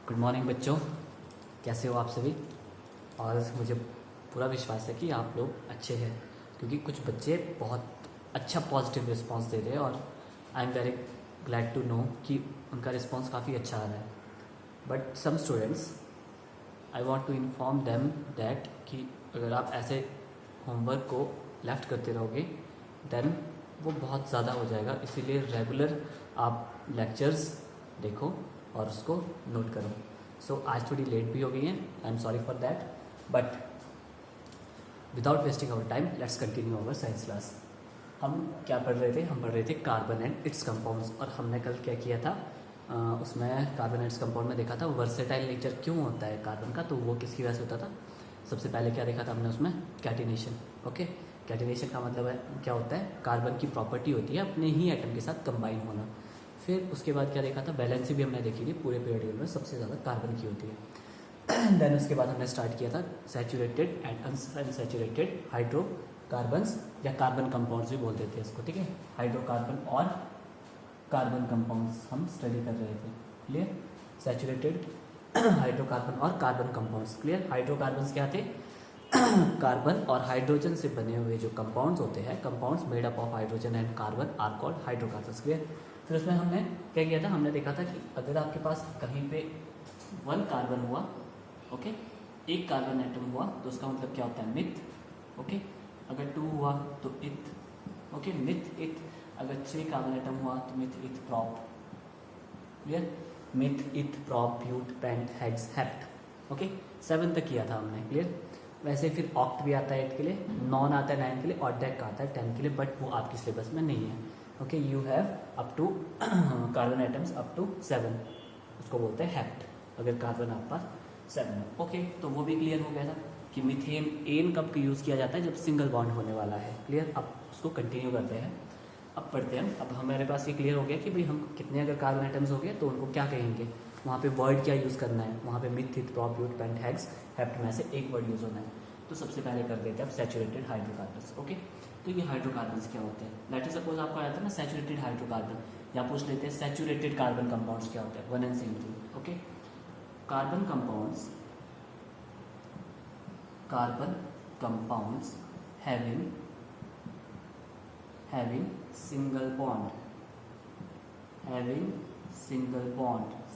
Good morning बच्चों, कैसे हो आप सभी। और मुझे पूरा विश्वास है कि आप लोग अच्छे हैं, क्योंकि कुछ बच्चे बहुत अच्छा पॉजिटिव रिस्पांस दे रहे हैं और I am very glad to know कि उनका रिस्पांस काफ़ी अच्छा आ रहा है। But some students, I want to inform them that कि अगर आप ऐसे होमवर्क को लेफ्ट करते रहोगे देन वो बहुत ज़्यादा हो जाएगा। इसीलिए रेगुलर आप लेक्चर्स देखो और उसको नोट करो। सो आज थोड़ी लेट भी हो गई है, I am sorry for that, but without wasting our time let's continue our science class. हम क्या पढ़ रहे थे? हम पढ़ रहे थे कार्बन एंड इट्स कंपाउंड्स। और हमने कल क्या किया था, उसमें कार्बन एंड इट्स कंपाउंड में देखा था वर्सेटाइल नेचर क्यों होता है कार्बन का, तो वो किसकी वजह से होता था। सबसे पहले क्या देखा था हमने उसमें? कैटिनेशन। ओके, कैटिनेशन का मतलब है क्या होता है? कार्बन की प्रॉपर्टी होती है अपने ही एटम के साथ कंबाइन होना। फिर उसके बाद क्या देखा था? वैलेंसी भी हमने देखी थी, पूरे पीरियड में सबसे ज़्यादा कार्बन की होती है। देन उसके बाद हमने स्टार्ट किया था सैचुरेटेड एंड अनसैचुरेटेड हाइड्रोकार्बन्स या कार्बन कंपाउंड्स भी बोल देते हैं इसको, ठीक है। हाइड्रोकार्बन और कार्बन कंपाउंड्स हम स्टडी कर रहे थे, क्लियर। सैचुरेटेड हाइड्रोकार्बन और कार्बन कंपाउंड्स, क्लियर। हाइड्रोकार्बन्स क्या थे? कार्बन और हाइड्रोजन से बने हुए जो कंपाउंड्स होते हैं, compounds made up of hydrogen and carbon are called hydrocarbons, clear. फिर उसमें हमने क्या किया था? हमने देखा था कि अगर आपके पास कहीं पे 1 कार्बन हुआ, ओके, एक कार्बन एटम हुआ, तो उसका मतलब क्या होता है? Myth, okay. अगर 2 हुआ तो इथ, ओके, मिथ इथ। अगर 6 कार्बन एटम हुआ तो meth eth prop, clear. Meth eth prop but pent hex hept, okay. 7 तक किया था हमने, क्लियर। वैसे फिर ऑक्ट भी आता है 8 के लिए, नॉन आता है 9 के लिए और डेक आता है 10 के लिए, बट वो आपकी सिलेबस में नहीं है। Okay, you have up to carbon atoms up to 7, उसको बोलते हैं हेप्ट, अगर कार्बन आपके पास 7 है। ओके, तो वो भी क्लियर हो गया था कि मीथेन एन कब यूज़ किया जाता है? जब सिंगल बॉन्ड होने वाला है, क्लियर। अब उसको कंटिन्यू करते हैं, अब पढ़ते हैं। अब हमारे पास ये क्लियर हो गया कि भाई हम कितने अगर कार्बन एटम्स हो गए तो उनको क्या कहेंगे, वहाँ पे वर्ड क्या यूज़ करना है, वहाँ पे meth eth prop but pent hex hept में से एक वर्ड यूज़ होना है। तो सबसे पहले कर देते हैं अब सैचुरेटेड हाइड्रोकार्बन्स, ओके। तो ये हाइड्रोकार्बन्स क्या होते हैं? लेट अस सपोज आपको आया था ना सैचुरेटेड हाइड्रोकार्बन, या पूछ लेते हैं सैचुरेटेड कार्बन कंपाउंड्स क्या होते हैं? One and same thing, okay. Carbon compounds, carbon compounds having single bond,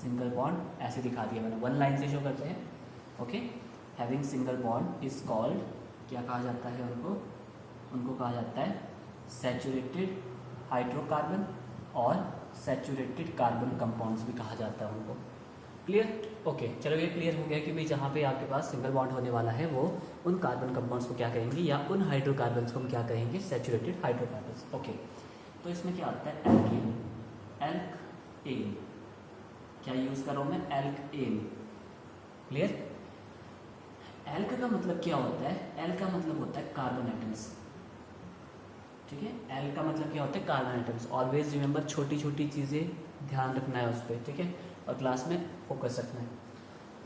single bond ऐसे दिखा दिया मैंने, 1 लाइन से शो करते हैं, okay. Having single bond is called, क्या कहा जाता है उनको कहा जाता है सैचुरेटेड हाइड्रोकार्बन और सैचुरेटेड कार्बन कंपाउंड्स भी कहा जाता है उनको, क्लियर। ओके, चलो ये क्लियर हो गया कि भाई जहाँ पे आपके पास सिंगल बॉन्ड होने वाला है वो उन कार्बन कंपाउंड्स को क्या कहेंगे, या उन हाइड्रोकार्बन्स को हम क्या कहेंगे? Saturated hydrocarbons, okay. तो इसमें क्या आता है? एल्केन, एल्केन क्या यूज़ कर रहा हूँ मैं? Alkene, clear. एल्क का मतलब क्या होता है? एल का मतलब होता है कार्बन एटम्स, ठीक है। एल का मतलब क्या होता है? Carbon atoms. ऑलवेज रिमेंबर, छोटी छोटी चीज़ें ध्यान रखना है उस पर, ठीक है, और क्लास में फोकस रखना है,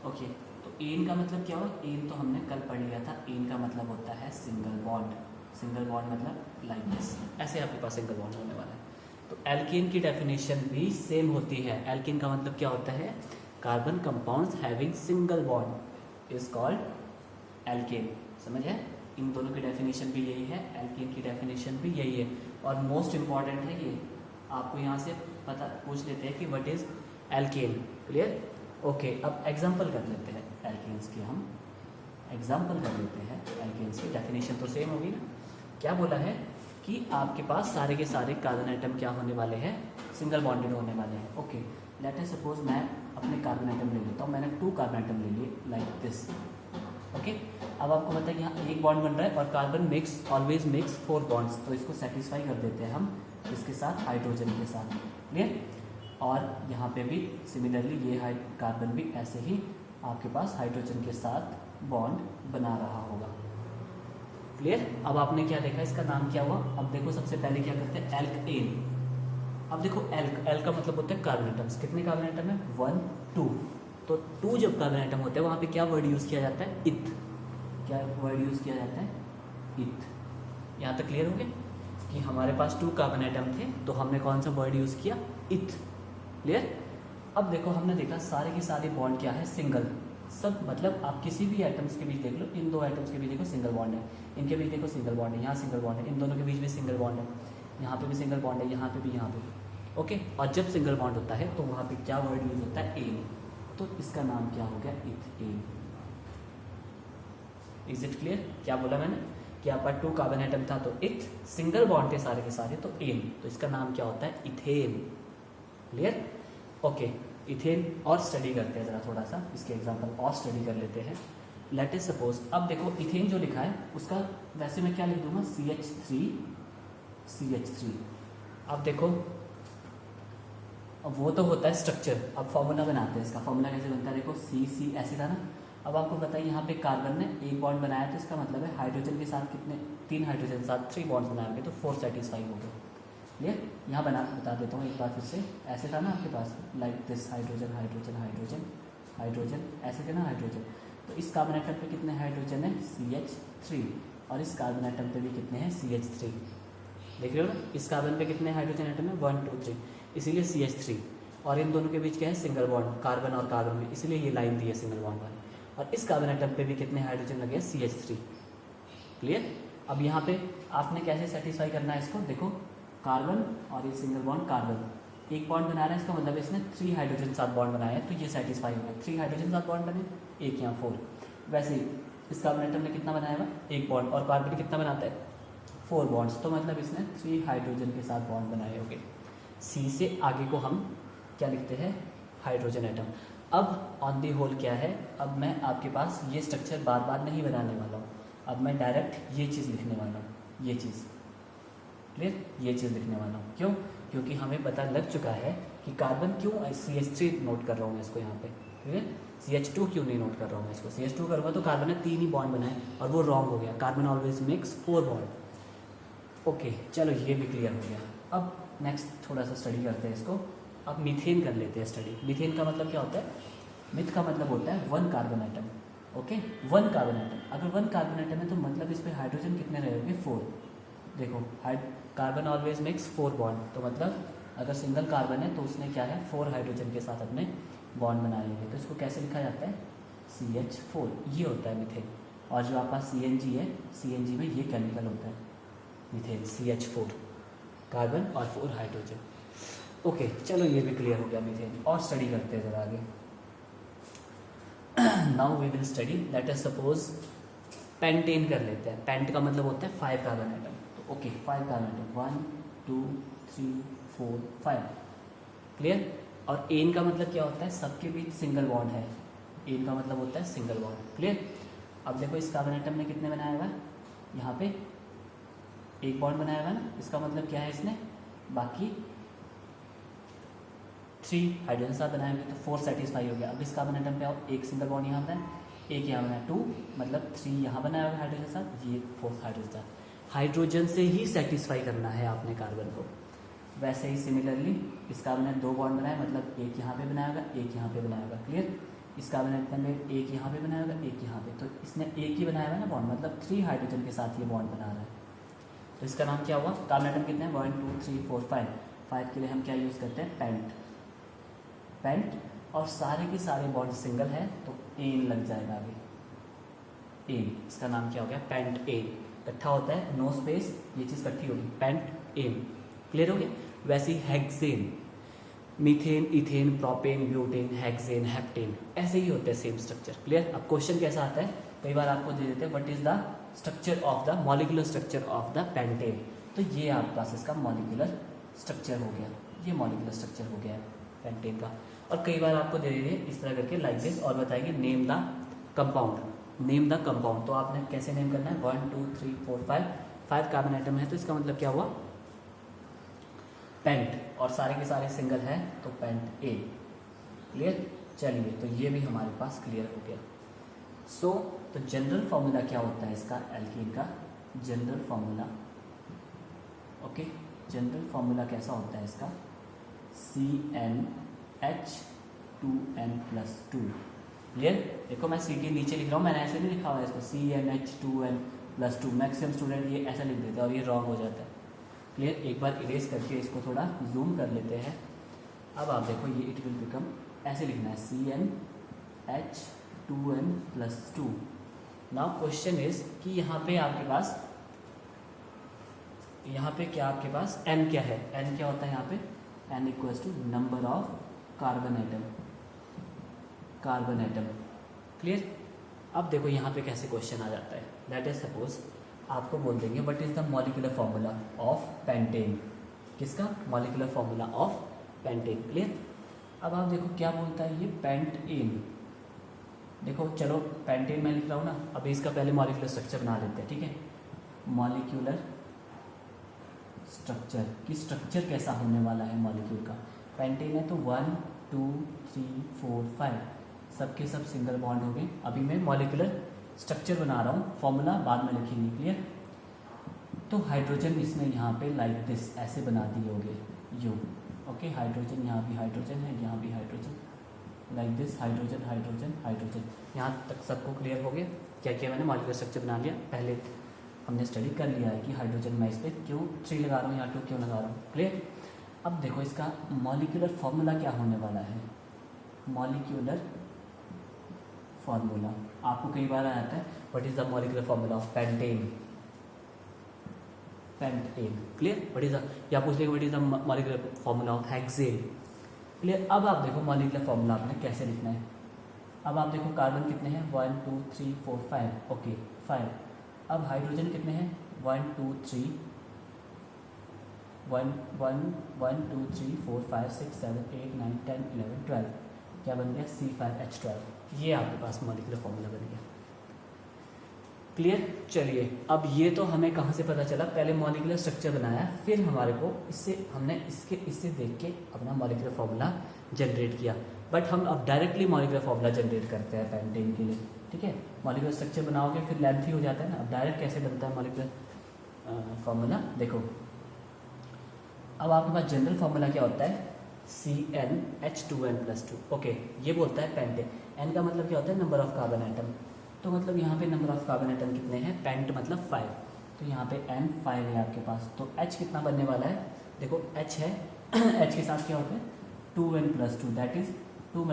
ओके। तो एन का मतलब क्या हुआ? एन तो हमने कल पढ़ लिया था। एन का मतलब होता है सिंगल बॉन्ड, सिंगल बॉन्ड मतलब लाइक दिस, ऐसे आपके पास सिंगल बॉन्ड होने वाला है। तो एल्केन की डेफिनेशन भी सेम होती है। एल्केन का मतलब क्या होता है? Carbon compounds having single bond is called alkane, समझ है। इन दोनों की डेफिनेशन भी यही है, एल्केन की डेफिनेशन भी यही है। और मोस्ट इंपॉर्टेंट है ये, आपको यहाँ से पता पूछ लेते हैं कि what is alkane, clear. Okay, अब एग्जांपल कर लेते हैं एल्केन्स की, हम एग्जांपल कर लेते हैं एल्केन्स की। डेफिनेशन तो सेम होगी ना। क्या बोला है कि आपके पास सारे के सारे कार्बन आइटम क्या होने वाले हैं? सिंगल बॉन्डेड होने वाले हैं, ओके। लेट अस सपोज मैं अपने कार्बन आइटम ले लेता हूँ, मैंने 2 कार्बन आइटम ले लिए लाइक दिस, ओके। अब आपको पता है कि यहाँ एक बॉन्ड बन रहा है और कार्बन ऑलवेज मेक्स 4 बॉन्ड्स, तो इसको सेटिस्फाई कर देते हैं हम इसके साथ, हाइड्रोजन के साथ, क्लियर। और यहाँ पे भी सिमिलरली ये कार्बन भी ऐसे ही आपके पास हाइड्रोजन के साथ बॉन्ड बना रहा होगा, क्लियर। अब आपने क्या देखा, इसका नाम क्या हुआ? अब देखो सबसे पहले क्या करते हैं? एल्केन। अब देखो एल का मतलब होता है कार्बन एटम्स। कितने कार्बन एटम है? 1 2। तो 2 जब कार्बन एटम होते हैं वहाँ पे क्या वर्ड यूज़ किया जाता है? इथ। क्या वर्ड यूज़ किया जाता है? इथ। यहाँ तक क्लियर हो गया कि हमारे पास 2 कार्बन एटम थे तो हमने कौन सा वर्ड यूज़ किया? इथ, क्लियर। अब देखो हमने देखा सारे के सारे बॉन्ड क्या है, सिंगल। सब मतलब आप किसी भी एटम्स के बीच देख लो, इन दो एटम्स के बीच देखो सिंगल बॉन्ड है, इनके बीच देखो सिंगल बॉन्ड है, यहाँ सिंगल बॉन्ड है, इन दोनों के बीच भी सिंगल बॉन्ड है, यहाँ पे भी सिंगल बॉन्ड है, यहाँ पे भी, यहाँ पे भी। ओके, और जब सिंगल बॉन्ड होता है तो वहाँ पे क्या वर्ड यूज होता है, एन। तो इसका नाम क्या हो गया, इथेन। Is it clear? क्या बोला मैंने कि आपका 2 कार्बन एटम था तो इथ, सिंगल बॉन्ड थे सारे के सारे तो एन, तो इसका नाम क्या होता है, इथेन। क्लियर? ओके, इथेन और स्टडी करते हैं ज़रा थोड़ा सा, इसके एग्जांपल और स्टडी कर लेते हैं। लेट इज सपोज, अब देखो इथेन जो लिखा है उसका वैसे मैं क्या लिख दूंगा, CH3। अब देखो, अब वो तो होता है स्ट्रक्चर, अब फॉर्मूला बनाते हैं इसका। फॉर्मूला कैसे बनता है, देखो CC ऐसे था ना। अब आपको बताइए यहाँ पे कार्बन ने एक बॉन्ड बनाया तो इसका मतलब है हाइड्रोजन के साथ कितने, 3 हाइड्रोजन के साथ 3 बॉन्ड्स बनाए होंगे तो 4 सेटिस्फाई हो गए। क्लियर? यहाँ बता देता हूँ एक बार फिर से। ऐसे था ना आपके पास, like this, hydrogen hydrogen hydrogen hydrogen, ऐसे थे ना हाइड्रोजन। तो इस कार्बन एटम पे कितने हाइड्रोजन है, CH3, और इस कार्बन एटम पे भी कितने हैं, CH3। देख रहे हो ना, इस कार्बन पे कितने हाइड्रोजन एटम है, 1 2 3, इसीलिए CH3। और इन दोनों के बीच क्या है, सिंगल बॉन्ड, कार्बन और कार्बन में, इसीलिए ये लाइन दी है सिंगल बॉन्ड वाली। और इस कार्बन एटम पे भी कितने हाइड्रोजन लगे, CH3। क्लियर? अब यहाँ पे आपने कैसे सेटिस्फाई करना है इसको, देखो कार्बन और ये सिंगल बॉन्ड कार्बन, एक बॉन्ड बना रहा है, इसका मतलब इसने 3 हाइड्रोजन साथ बॉन्ड बनाया है तो ये सेटिस्फाई हो गया। 3 हाइड्रोजन साथ बॉन्ड बने, एक यहाँ 4। वैसे ही इस कार्बन एटम ने कितना बनाया हुआ, एक बॉन्ड, और कार्बन कितना बनाता है, 4 बॉन्ड्स, तो मतलब इसने 3 हाइड्रोजन के साथ बॉन्ड बनाए होंगे। सी से आगे को हम क्या लिखते हैं, हाइड्रोजन एटम। अब ऑन दी होल क्या है, अब मैं आपके पास ये स्ट्रक्चर बार बार नहीं बनाने वाला हूँ, अब मैं डायरेक्ट ये चीज़ लिखने वाला हूँ, ये चीज़। क्लियर? ये चीज़ लिखने वाला हूँ, क्यों? क्योंकि हमें पता लग चुका है कि कार्बन क्यों CH3 नोट कर रहा हूँ मैं इसको यहाँ पे। क्लियर? CH2 क्यों नहीं नोट कर रहा हूँ मैं इसको, CH2 करूँगा तो कार्बन ने 3 ही बॉन्ड बनाए और वो रॉन्ग हो गया। Carbon always makes 4 bond. Okay, चलो ये भी क्लियर हो गया। अब नेक्स्ट थोड़ा सा स्टडी करते हैं इसको। अब मीथेन कर लेते हैं स्टडी। मीथेन का मतलब क्या होता है, मिथ का मतलब होता है 1 carbon atom. Okay, 1 carbon atom, अगर 1 कार्बन एटम है तो मतलब इस पर हाइड्रोजन कितने रहेंगे, 4। देखो कार्बन ऑलवेज मेक्स 4 बॉन्ड, तो मतलब अगर सिंगल कार्बन है तो उसने क्या है, 4 हाइड्रोजन के साथ अपने बॉन्ड बनाए होंगे, तो इसको कैसे लिखा जाता है, CH4। ये होता है मीथेन। और जो आपका CNG है, CNG में ये केमिकल होता है मीथेन, CH4 कार्बन और 4 हाइड्रोजन। ओके, चलो ये भी क्लियर हो गया मीथेन। और स्टडी करते हैं ज़रा आगे। Now we will study, let us suppose pentane कर लेते हैं। पेंट का मतलब होता है 5 कार्बन एटम। तो ओके, 5 कार्बन एटम, 1 2 3 4 5। क्लियर? और एन का मतलब क्या होता है, सबके बीच सिंगल बॉन्ड है, एन का मतलब होता है सिंगल बॉन्ड। क्लियर? अब देखो इस कार्बन एटम ने कितने बनाया हुआ है, यहाँ पे एक बॉन्ड बनाया हुआ है ना, इसका मतलब क्या है, इसने बाकी 3 हाइड्रोजन साथ बनाए होंगे तो 4 सेटिस्फाई हो गया। अब इस कार्बन एटम पे आओ, एक सिंगल बॉन्ड यहाँ बनाए, एक यहाँ बनाया, 2 मतलब 3 यहाँ बनाया होगा हाइड्रोजन साथ, ये 4 हाइड्रोजन साथ। हाइड्रोजन से ही सेटिस्फाई करना है आपने कार्बन को। वैसे ही सिमिलरली इस कार्बन ने 2 बॉन्ड बनाए, मतलब एक यहाँ पे बनाया होगा, एक यहाँ पे बनाया होगा। क्लियर? इस कार्बन एटम में एक यहाँ पे बनाया होगा, एक यहाँ पे, तो इसने एक ही बनाया हुआ ना बॉन्ड, मतलब 3 हाइड्रोजन के साथ ये बॉन्ड बना रहा है। तो इसका नाम क्या हुआ, कार्बन एटम कितने हैं, 1 2 3 4 5। 5 के लिए हम क्या यूज़ करते हैं, पेंट। पेंट, और सारे के सारे बॉन्ड सिंगल है तो एन लग जाएगा आगे, एन। इसका नाम क्या हो गया, पेंट एन। इकट्ठा होता है, नो स्पेस, ये चीज़ इकट्ठी होगी, पेंट एन। क्लियर हो गया? वैसे ही hexane, methane, ethane, propane, butane, hexane, heptane, ऐसे ही होते हैं सेम स्ट्रक्चर। क्लियर? अब क्वेश्चन कैसा आता है, कई बार आपको दे देते हैं what is the structure of the molecular structure of the pentane, तो ये आपके पास इसका मॉलिक्यूलर स्ट्रक्चर हो गया, ये मॉलिक्यूलर स्ट्रक्चर हो गया पेंटेन का। और कई बार आपको दे देंगे इस तरह करके लाइक दिस और बताएंगे name the compound, name the compound. तो आपने कैसे नेम करना है, 1 2 3 4 5 कार्बन एटम है तो इसका मतलब क्या हुआ, पेंट, और सारे के सारे सिंगल है तो पेंट ए। क्लियर? चलिए, तो ये भी हमारे पास क्लियर हो गया। सो तो जनरल फॉर्मूला क्या होता है इसका, एल्कीन का general formula. Okay, general formula कैसा होता है इसका, CnH2n+2। क्लियर? देखो मैं Ct नीचे लिख रहा हूँ, मैंने ऐसे नहीं लिखा हुआ है इसको, CnH2n+2। मैक्सिमम स्टूडेंट ये ऐसा लिख देते हैं और ये रॉन्ग हो जाता है। क्लियर? एक बार इरेज करके इसको थोड़ा जूम कर लेते हैं। अब आप देखो ये इट विल बिकम ऐसे लिखना है CnH2n+2। नाउ क्वेश्चन इज कि यहाँ पे आपके पास, यहाँ पे क्या आपके पास n क्या है, n क्या होता है यहाँ पे, n equals to number of carbon atom. Clear. अब देखो यहाँ पे कैसे क्वेश्चन आ जाता है। लेट इज सपोज आपको बोल देंगे what is the molecular formula of pentane. किसका? Molecular formula of pentane. Clear. अब आप देखो क्या बोलता है ये, पेंटेन। देखो चलो पेंटेन मैं लिख रहा हूँ ना, अभी इसका पहले मॉलिक्यूलर स्ट्रक्चर बना लेते हैं, ठीक है। मॉलिक्यूलर स्ट्रक्चर की स्ट्रक्चर कैसा होने वाला है मॉलिक्यूल का। पेंटेन है तो 1 2 3 4 5 सबके सब सिंगल बॉन्ड हो गए। अभी मैं मॉलिक्यूलर स्ट्रक्चर बना रहा हूँ, फॉर्मूला बाद में लिखेंगे। क्लियर। तो हाइड्रोजन इसमें यहाँ पे लाइक दिस ऐसे बना दिए होंगे यू। ओके, हाइड्रोजन यहाँ भी हाइड्रोजन है, यहाँ भी hydrogen, like this hydrogen hydrogen hydrogen. यहाँ तक सबको क्लियर हो गया क्या क्या मैंने मॉलिक्यूलर स्ट्रक्चर बना लिया। पहले हमने स्टडी कर लिया है कि हाइड्रोजन मैं इस पर क्यों 3 लगा रहा हूँ, यहाँ 2 क्यों लगा रहा हूँ। क्लियर। अब देखो इसका मॉलिक्यूलर फॉर्मूला क्या होने वाला है। मॉलिक्यूलर फॉर्मूला आपको कई बार आ जाता है, what is the molecular formula of pentane. Clear. What is the, या पूछ लेंगे what is the molecular formula of hexane. Clear. अब आप देखो मॉलिक्यूलर फॉर्मूला आपने कैसे लिखना है। अब आप देखो कार्बन कितने हैं, 1 2 3 4 5। ओके 5। अब हाइड्रोजन कितने हैं, 1 2 3 1 1 1 2 3 4 5 6 7 8 9 10 11 12। क्या बन गया, C5H12। ये आपके पास मॉलिक्यूलर फॉर्मूला बन गया। क्लियर। चलिए अब ये तो हमें कहाँ से पता चला, पहले मॉलिक्यूलर स्ट्रक्चर बनाया, फिर हमारे को हमने इससे देख के अपना मॉलिक्यूलर फॉर्मूला जनरेट किया। बट हम अब डायरेक्टली मॉलिक्यूलर फॉर्मूला जनरेट करते हैं पेंटेन के लिए, ठीक है। मॉलिक्यूलर स्ट्रक्चर बनाओगे फिर लेंथी हो जाता है ना। अब डायरेक्ट कैसे बनता है मॉलिक्यूलर फॉर्मूला, देखो अब आपके पास जनरल फॉर्मूला क्या होता है, CnH2n+2। ओके, ये बोलता है पेंटेन। n का मतलब क्या होता है, नंबर ऑफ कार्बन एटम। तो मतलब यहाँ पे नंबर ऑफ कार्बन एटम कितने हैं, पेंट मतलब 5, तो यहाँ पे n 5 है आपके पास। तो H कितना बनने वाला है, देखो H है H के साथ क्या होता है 2n+2, दैट इज 2 ×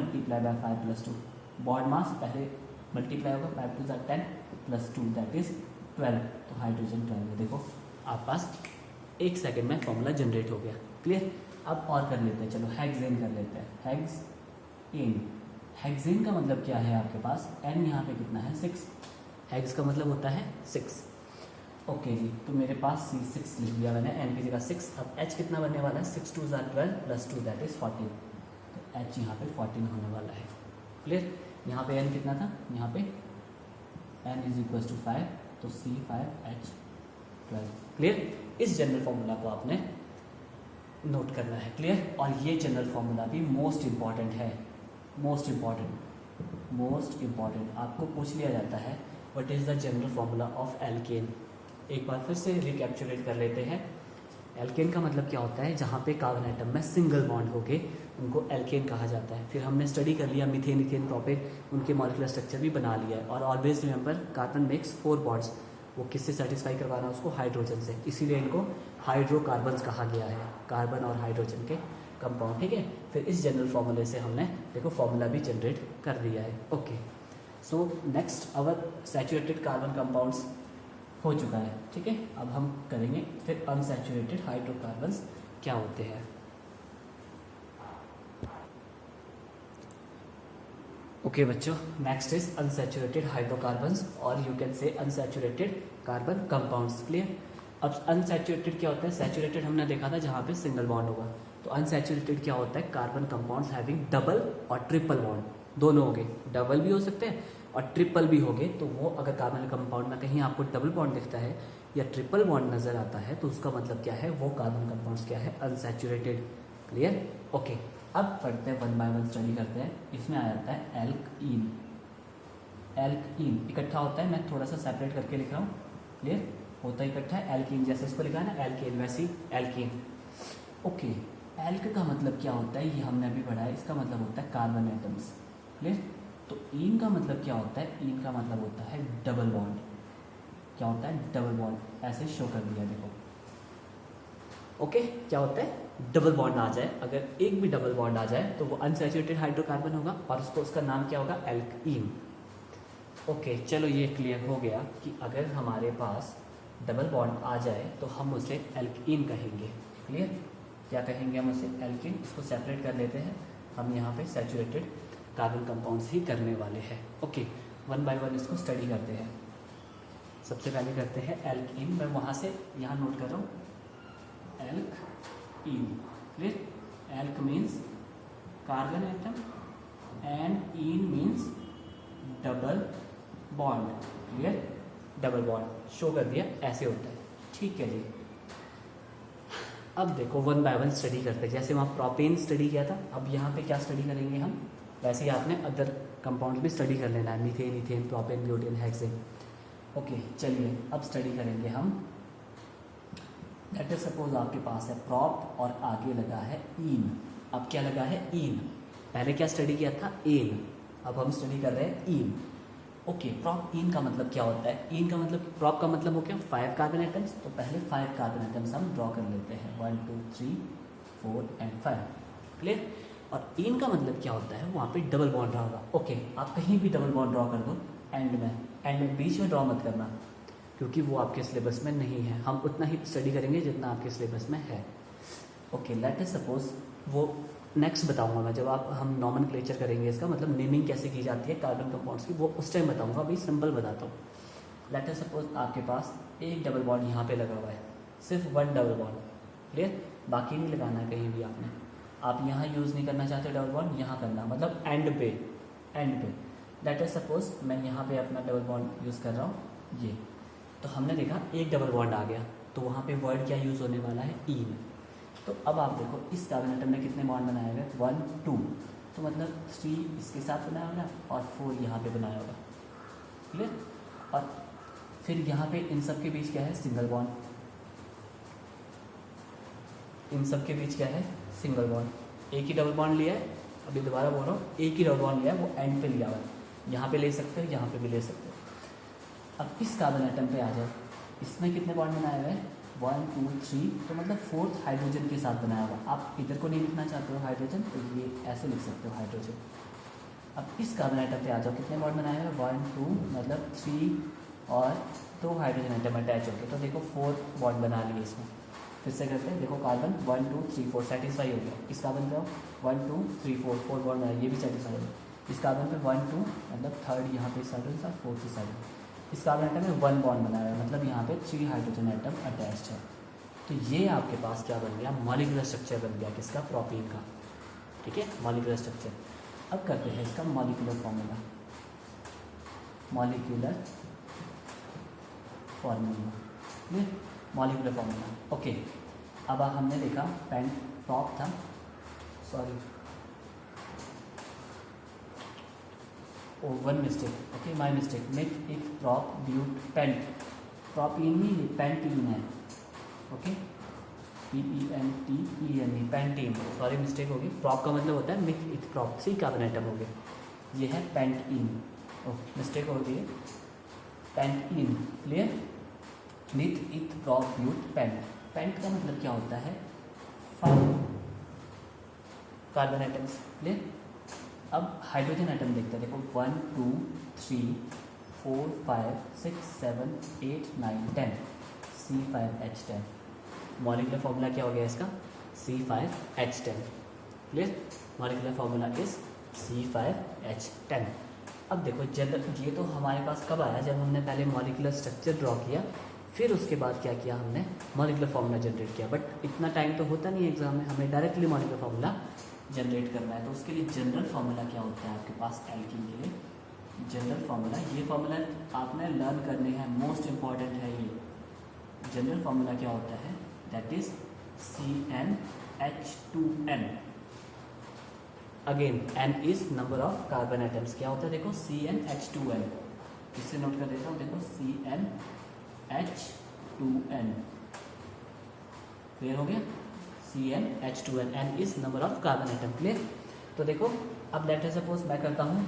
5+2। बॉन्ड मास पहले मल्टीप्लाई होगा, 5 2 10 +2 दैट इज 12। तो हाइड्रोजन 12 है। देखो आप पास 1 सेकेंड में फॉर्मूला जनरेट हो गया। क्लियर। अब और कर लेते हैं, चलो हेक्सेन कर लेते हैं। हेक्सेन का मतलब क्या है आपके पास, n यहाँ पे कितना है 6। हेक्स का मतलब होता है 6। ओके जी, तो मेरे पास C6 लिख दिया मैंने, n की जगह 6। अब H कितना बनने वाला है, 6 2 12 +2 दैट इज 14। तो H यहाँ पे 14 होने वाला है। क्लियर। यहाँ पे n कितना था, यहाँ पे n = 5, तो C5H12। क्लियर। इस जनरल फॉर्मूला को आपने नोट करना है। क्लियर। और ये जनरल फॉर्मूला भी मोस्ट इम्पॉर्टेंट है, मोस्ट इम्पॉर्टेंट आपको पूछ लिया जाता है what is the general formula of alkene. एक बार फिर से रिकैप्चुलेट कर लेते हैं। एल्केन का मतलब क्या होता है, जहाँ पे कार्बन एटम में सिंगल बॉन्ड हो गए उनको एल्केन कहा जाता है। फिर हमने स्टडी कर लिया मीथेन, इथेन, प्रोपेन, उनके मॉलिक्यूलर स्ट्रक्चर भी बना लिया है। और always remember carbon makes 4 bonds. वो किससे सेटिस्फाई करवाना है उसको, हाइड्रोजन से, इसीलिए इनको हाइड्रोकार्बन्स कहा गया है, कार्बन और हाइड्रोजन के कंपाउंड। ठीक है। फिर इस जनरल फॉर्मूले से हमने देखो फॉर्मूला भी जनरेट कर दिया है। Okay, so next our saturated carbon compounds हो चुका है। ठीक है। अब हम करेंगे फिर अनसैचुरेटेड हाइड्रोकार्बन्स क्या होते हैं। ओके बच्चों, नेक्स्ट इज अनसैचुरेटेड हाइड्रोकार्बन्स और you can say unsaturated carbon compounds. Clear. अब अनसैचुरेटेड क्या होता है, सैचुरेटेड हमने देखा था जहाँ पे सिंगल बॉन्ड होगा। तो अनसैचुरेटेड क्या होता है, कार्बन कंपाउंड्स हैविंग डबल और ट्रिपल बॉन्ड, दोनों हो गए, डबल भी हो सकते हैं और ट्रिपल भी हो गए। तो वो अगर कार्बन कंपाउंड में कहीं आपको डबल बॉन्ड दिखता है या ट्रिपल बॉन्ड नजर आता है तो उसका मतलब क्या है, वो कार्बन कंपाउंड्स क्या है, अनसैचुरेटेड। क्लियर। ओके, अब पढ़ते हैं 1 बाय 1 स्टडी करते हैं। इसमें आ जाता है एल्कीन। एल्कीन इकट्ठा होता है, मैं थोड़ा सा सेपरेट करके लिख रहा हूँ। क्लियर। होता है इकट्ठा है एल्कीन, जैसे इसको लिखा है ना एल्केन, वैसी एल्कीन। ओके, एल्क का मतलब क्या होता है ये हमने अभी पढ़ा है, इसका मतलब होता है कार्बन एटम्स। क्लियर। तो ईन का मतलब क्या होता है, ईन का मतलब होता है डबल बॉन्ड। क्या होता है, डबल बॉन्ड, ऐसे शो कर दिया देखो। ओके, क्या होता है डबल बॉन्ड आ जाए, अगर एक भी डबल बॉन्ड आ जाए तो वो अनसैचुरेटेड हाइड्रोकार्बन होगा और उसका नाम क्या होगा, एल्कीन। ओके, चलो ये क्लियर हो गया कि अगर हमारे पास डबल बॉन्ड आ जाए तो हम उसे एल्कीन कहेंगे। क्लियर, क्या कहेंगे हम उसे, एल्कीन। इसको सेपरेट कर लेते हैं, हम यहाँ पे सैचुरेटेड कार्बन कंपाउंड्स ही करने वाले हैं। ओके, वन बाय वन इसको स्टडी करते हैं। सबसे पहले करते हैं एल्कीन, मैं वहाँ से यहाँ नोट कर रहा हूँ, alkene. Clear, elk means carbon atom and in means double bond. Clear, double bond show कर दिया, ऐसे होता है। ठीक है जी, अब देखो वन बाय वन स्टडी करते हैं। जैसे वहाँ प्रोपेन स्टडी किया था, अब यहाँ पे क्या स्टडी करेंगे हम, वैसे ही आपने अदर कंपाउंड भी स्टडी कर लेना है, methane, ethane, propane, butane, hexane. Okay, चलिए अब स्टडी करेंगे हम। लेट अस सपोज आपके पास है प्रॉप और आगे लगा है इन। अब क्या लगा है, इन। पहले क्या स्टडी किया था, एन, अब हम स्टडी कर रहे हैं इन। ओके, प्रॉप इन का मतलब क्या होता है, इन का मतलब, प्रॉप का मतलब हो गया 5 कार्बन एटम्स। तो पहले 5 कार्बन एटम्स हम ड्रॉ कर लेते हैं, 1 2 3 4 एंड 5। क्लियर, और इन का मतलब क्या होता है, वहाँ पे डबल बॉन्ड रहा होगा। ओके, आप कहीं भी डबल बॉन्ड ड्रॉ कर दो, एंड में बीच में ड्रॉ मत करना, क्योंकि वो आपके सिलेबस में नहीं है। हम उतना ही स्टडी करेंगे जितना आपके सिलेबस में है। ओके, लेट अस सपोज, वो नेक्स्ट बताऊंगा मैं, जब आप हम नॉमेनक्लेचर करेंगे, इसका मतलब नेमिंग कैसे की जाती है कार्बन कंपाउंड्स की, वो उस टाइम बताऊंगा, अभी सिंपल बताता हूँ। लेट अस सपोज आपके पास एक डबल बॉन्ड यहाँ पे लगा हुआ है, सिर्फ 1 डबल बॉन्ड। क्लियर, बाकी नहीं लगाना है कहीं भी आपने। आप यहाँ यूज़ नहीं करना चाहते डबल बॉन्ड, यहाँ करना, मतलब एंड पे, एंड पे। लेट अस सपोज मैं यहाँ पे अपना डबल बॉन्ड यूज़ कर रहा हूँ, ये। तो हमने देखा एक डबल बॉन्ड आ गया, तो वहाँ पे वर्ड क्या यूज़ होने वाला है, इन। तो अब आप देखो इस कार्बन एटम ने कितने बॉन्ड बनाए हुए, 1 2, तो मतलब 3 इसके साथ बनाया होगा और 4 यहाँ पे बनाया होगा। क्लियर, और फिर यहाँ पे इन सब के बीच क्या है, सिंगल बॉन्ड। इन सब के बीच क्या है, सिंगल बॉन्ड। एक ही डबल बॉन्ड लिया है, अभी दोबारा बोल रहा हूँ, एक ही डबल बॉन्ड लिया है, वो एंड पे लिया हुआ है। यहाँ पे ले सकते हो, यहाँ पे भी ले सकते हो। अब इस कार्बन एटम पे आ जाए, इसमें कितने बॉन्ड बनाए हुए हैं, 1 2 3, तो मतलब 4th हाइड्रोजन के साथ बनाया हुआ। आप इधर को नहीं लिखना चाहते हो हाइड्रोजन, तो ये ऐसे लिख सकते हो हाइड्रोजन। अब इस कार्बन आइटम पे आ जाओ, कितने बॉन्ड बनाए हुए, 1 2, मतलब 3 और 2 हाइड्रोजन आइटम अटैच हो गए, तो देखो 4 बॉन्ड बना लिए इसमें। फिर से करते हैं, देखो कार्बन 1 2 3 4 सेटिस्फाई हो गया। इस कार्बन पे 1 2 3 4 बॉन्ड बनाए, ये भी सेटिस्फाई हो गया। इस कार्बन पे 1 2, मतलब थर्ड यहाँ पे साइड था, फोर्थ साइड। इस कार्बन आइटम में 1 बॉन्ड बनाया है, मतलब यहाँ पे 3 हाइड्रोजन आइटम अटैच्ड है। तो ये आपके पास क्या बन गया, मॉलिक्यूलर स्ट्रक्चर बन गया, किसका, प्रोपीन का। ठीक है, मॉलिक्यूलर स्ट्रक्चर। अब करते हैं इसका molecular formula. Molecular formula, molecular formula. Okay, अब हमने देखा पेंट टॉप था, sorry one mistake, okay my mistake, make it prop but pent, propene नहीं, पेंटीन है। Okay, PENTEN, pentene, sorry mistake होगी। प्रॉप का मतलब होता है मिक इथ प्रॉप, 3 कार्बन आइटम हो गए, ये है पेंटीन। ओह मिस्टेक हो गई है, पेंटीन। क्लियर, मिक इथ प्रॉप ब्यूट पेंट। पेंट का मतलब क्या होता है, 5 कार्बन आइटम्स। क्लियर, अब हाइड्रोजन आइटम देखते हैं, देखो 1 2 3 4 5 6 7 8 9 10, C5H10। मॉलिक्यूलर फॉर्मूला क्या हो गया इसका, C5H10। Clear, molecular formula is C5H10। अब देखो ये तो हमारे पास कब आया, जब हमने पहले मॉलिक्यूलर स्ट्रक्चर ड्रॉ किया, फिर उसके बाद क्या किया हमने, मॉलिक्यूलर फॉर्मूला जनरेट किया। बट इतना टाइम तो होता नहीं है एग्जाम में, हमें डायरेक्टली मॉलिक्यूलर फॉर्मूला जनरेट करना है। तो उसके लिए जनरल फार्मूला क्या होता है आपके पास एल्कीन के लिए, जनरल फार्मूला, ये फार्मूला आपने लर्न करने हैं, मोस्ट इम्पॉर्टेंट है ये। जनरल फार्मूला क्या होता है, that is CnH2n। Again n is number of carbon atoms, क्या होता है देखो CnH2n, इससे नोट कर देता हूँ, देखो CnH2n। क्लियर हो गया, CnH2n, n is number of carbon atom. Clear, तो देखो अब लेट अस सपोज मैं करता हूँ,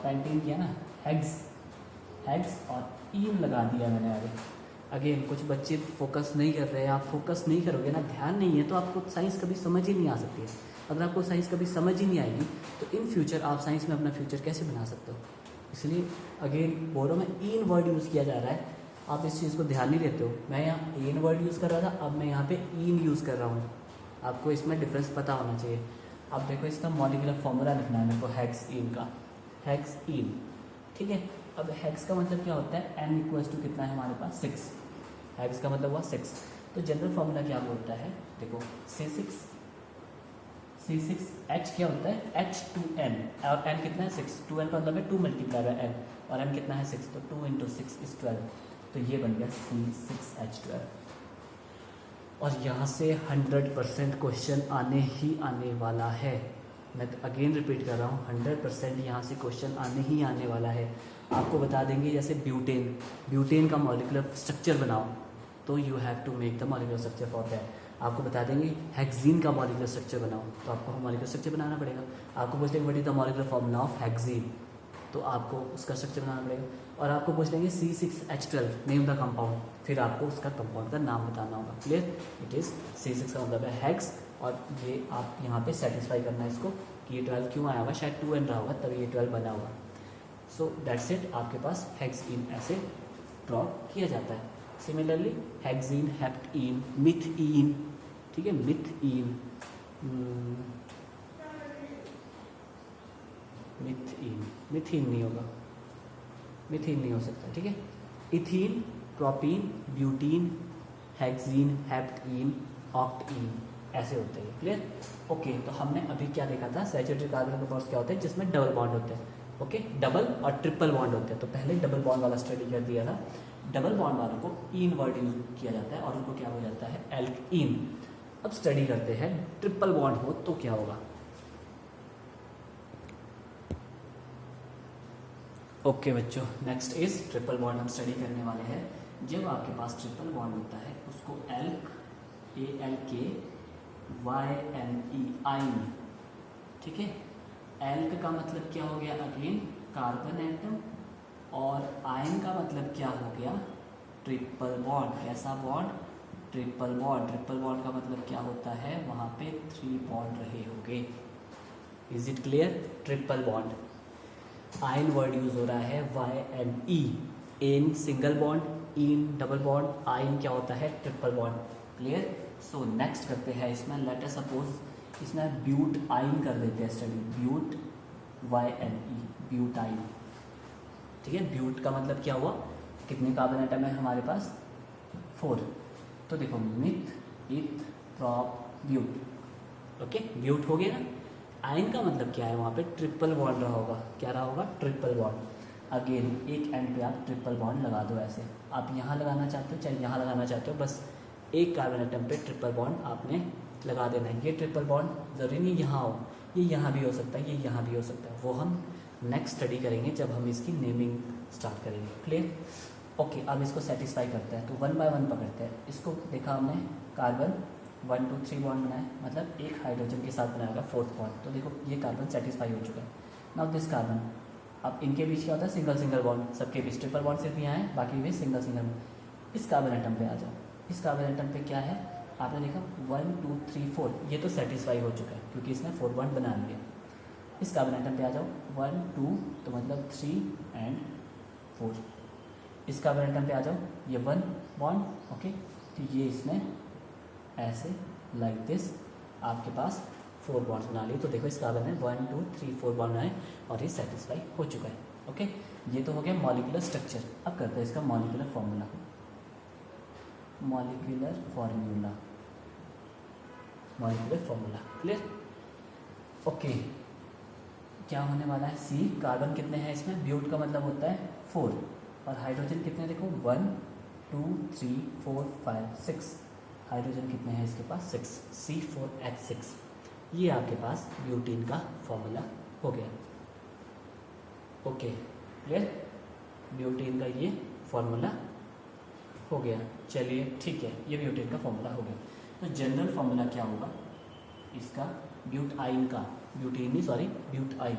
पेंटीन किया ना, हेक्स और इन लगा दिया मैंने आगे, अगेन कुछ बच्चे फोकस नहीं कर रहे हैं, आप फोकस नहीं करोगे ना, ध्यान नहीं है, तो आपको साइंस कभी समझ ही नहीं आ सकती है। अगर आपको साइंस कभी समझ ही नहीं आएगी तो इन फ्यूचर आप साइंस में अपना फ्यूचर कैसे बना सकते हो। इसलिए अगेन बोल रहा हूँ मैं, इन वर्ड यूज़ किया जा रहा है, आप इस चीज़ को ध्यान नहीं देते हो। मैं यहाँ इन वर्ड यूज़ कर रहा था, अब मैं यहाँ पे इन यूज़ कर रहा हूँ। आपको इसमें डिफरेंस पता होना चाहिए। अब देखो इसका मॉलिक्यूलर फॉर्मूला लिखना है मेरे को, हेक्स इन का, हेक्स इन, ठीक है। अब हेक्स का मतलब क्या होता है, n इक्वल्स टू कितना है हमारे पास 6, हेक्स का मतलब हुआ 6। तो जनरल फॉर्मूला क्या बोलता है, देखो C6H क्या होता है, H2N, और n कितना है 6, 2n का मतलब है 2 मल्टीप्लाई बाय n, और n कितना है 6, तो 2 इंटू 6 इज 12, तो ये बन गया C6H12। और यहाँ से 100% क्वेश्चन आने ही आने वाला है। मैं अगेन रिपीट कर रहा हूँ, 100% यहाँ से क्वेश्चन आने ही आने वाला है। आपको बता देंगे जैसे ब्यूटेन का मॉलिक्यूलर स्ट्रक्चर बनाओ, तो you have to make the molecular structure for that. आपको बता देंगे हेक्सीन का मॉलिक्यूलर स्ट्रक्चर बनाओ, तो आपको मॉलिक्यूलर स्ट्रक्चर बनाना पड़ेगा। आपको पूछ लेंगे what is the molecular formula of hexene, तो आपको उसका स्ट्रक्चर बनाना पड़ेगा। और आपको पूछ लेंगे C6H12 नेम द कंपाउंड, फिर आपको उसका कंपाउंड का नाम बताना होगा। क्लियर, इट इज़ C6 का मतलब है हेक्स, और ये आप यहाँ पे सेटिस्फाई करना है इसको कि ये 12 क्यों आया होगा, शायद 2n रहा होगा तभी ये 12 बना होगा। सो दैट्स इट, आपके पास हेक्सीन ऐसे ड्रॉ किया जाता है। सिमिलरली हेक्सीन, हेप्टीन, मिथीन, ठीक है, मिथीन, मिथीन नहीं होगा, मिथीन नहीं हो सकता, ठीक है। Ethene, propene, butene, hexene, heptene, octene, ऐसे होते हैं। Clear, okay. तो हमने अभी क्या देखा था, सैचुरेटेड कार्बन कंपाउंड्स क्या होते हैं जिसमें डबल बॉन्ड होते हैं, ओके, डबल और ट्रिपल बॉन्ड होते हैं। तो पहले डबल बॉन्ड वाला स्टडी कर दिया था। डबल बॉन्ड वालों को इन वर्ड यूज किया जाता है और उनको क्या हो जाता है, एल्कीन। अब स्टडी करते हैं ट्रिपल बॉन्ड हो तो क्या होगा। ओके बच्चों, नेक्स्ट इज ट्रिपल बॉन्ड हम स्टडी करने वाले हैं। जब आपके पास ट्रिपल बॉन्ड होता है उसको एल्क, ALKYNE, आइन, ठीक है। एल्क का मतलब क्या हो गया, अगेन कार्बन एटम, और आयन का मतलब क्या हो गया, ट्रिपल बॉन्ड। कैसा bond, triple bond. Triple bond का मतलब क्या होता है, वहाँ पे 3 बॉन्ड रहे होंगे। Is it clear, triple bond. Yne word use हो रहा है YNE, ane single bond, ene double bond, yne क्या होता है, triple bond. Clear, so next करते हैं इसमें, लेट अस सपोज इसमें ब्यूट आइन कर देते हैं स्टडी, ब्यूट YNE, ब्यूटाइन, ठीक है। ब्यूट का मतलब क्या हुआ, कितने कार्बन एटम है हमारे पास, 4। तो देखो मिथ, इथ, प्रॉप, ब्यूट, ओके, ब्यूट हो गया ना। आयन का मतलब क्या है, वहाँ पे ट्रिपल बॉन्ड रहा होगा, क्या रहा होगा, ट्रिपल बॉन्ड। अगेन एक एंड पे आप ट्रिपल बॉन्ड लगा दो, ऐसे आप यहाँ लगाना चाहते हो चाहे यहाँ लगाना चाहते हो, बस एक कार्बन एटम पे ट्रिपल बॉन्ड आपने लगा देना है। ये ट्रिपल बॉन्ड ज़रूरी नहीं यहाँ हो, ये यहाँ भी हो सकता है, ये यहाँ भी हो सकता है, वो हम नेक्स्ट स्टडी करेंगे जब हम इसकी नेमिंग स्टार्ट करेंगे। Clear, okay. अब इसको सेटिस्फाई करते हैं, तो 1 बाय 1 पकड़ते हैं। इसको देखा हमने, कार्बन 1 2 3 बॉन्ड बनाए, मतलब एक हाइड्रोजन के साथ बनाएगा 4th बॉन्ड। तो देखो ये कार्बन सेटिस्फाई हो चुका है। नाउ दिस कार्बन, अब इनके बीच क्या होता है, सिंगल सिंगल बॉन्ड, सबके बीच ट्रिपल बॉन्ड सिर्फ यहाँ है, बाकी भी सिंगल सिंगल बॉन्ड। इस कार्बन एटम पे आ जाओ, इस कार्बन एटम पे क्या है, आपने देखा 1 2 3 4, ये तो सेटिस्फाई हो चुका है क्योंकि इसने 4 बॉन्ड बना लिया। इस कार्बन एटम पे आ जाओ, 1 2, तो मतलब 3 एंड 4। इस कार्बन एटम पे आ जाओ, ये 1 बॉन्ड, ओके, तो ये इसने ऐसे लाइक दिस आपके पास 4 बॉन्ड्स बना लिए। तो देखो इस कार्बन में 1 2 3 4 बॉन्ड बनाए और ये सेटिस्फाई हो चुका है। ओके, ये तो हो गया मॉलिक्यूलर स्ट्रक्चर। अब करते हैं इसका molecular formula. Molecular formula, molecular formula clear. Okay, क्या होने वाला है, सी कार्बन कितने हैं इसमें, ब्यूट का मतलब होता है 4, और हाइड्रोजन कितने देखो 1 2 3 4 5 6, हाइड्रोजन कितने हैं इसके पास 6, C4H6। ये आपके पास ब्यूटीन का फॉर्मूला हो गया। ओके क्लियर, ब्यूटीन का ये फॉर्मूला हो गया। चलिए ठीक है, ये ब्यूटीन का फॉर्मूला हो गया। तो जनरल फॉर्मूला क्या होगा इसका, ब्यूटाइन का, ब्यूटीन नहीं सॉरी ब्यूटाइन।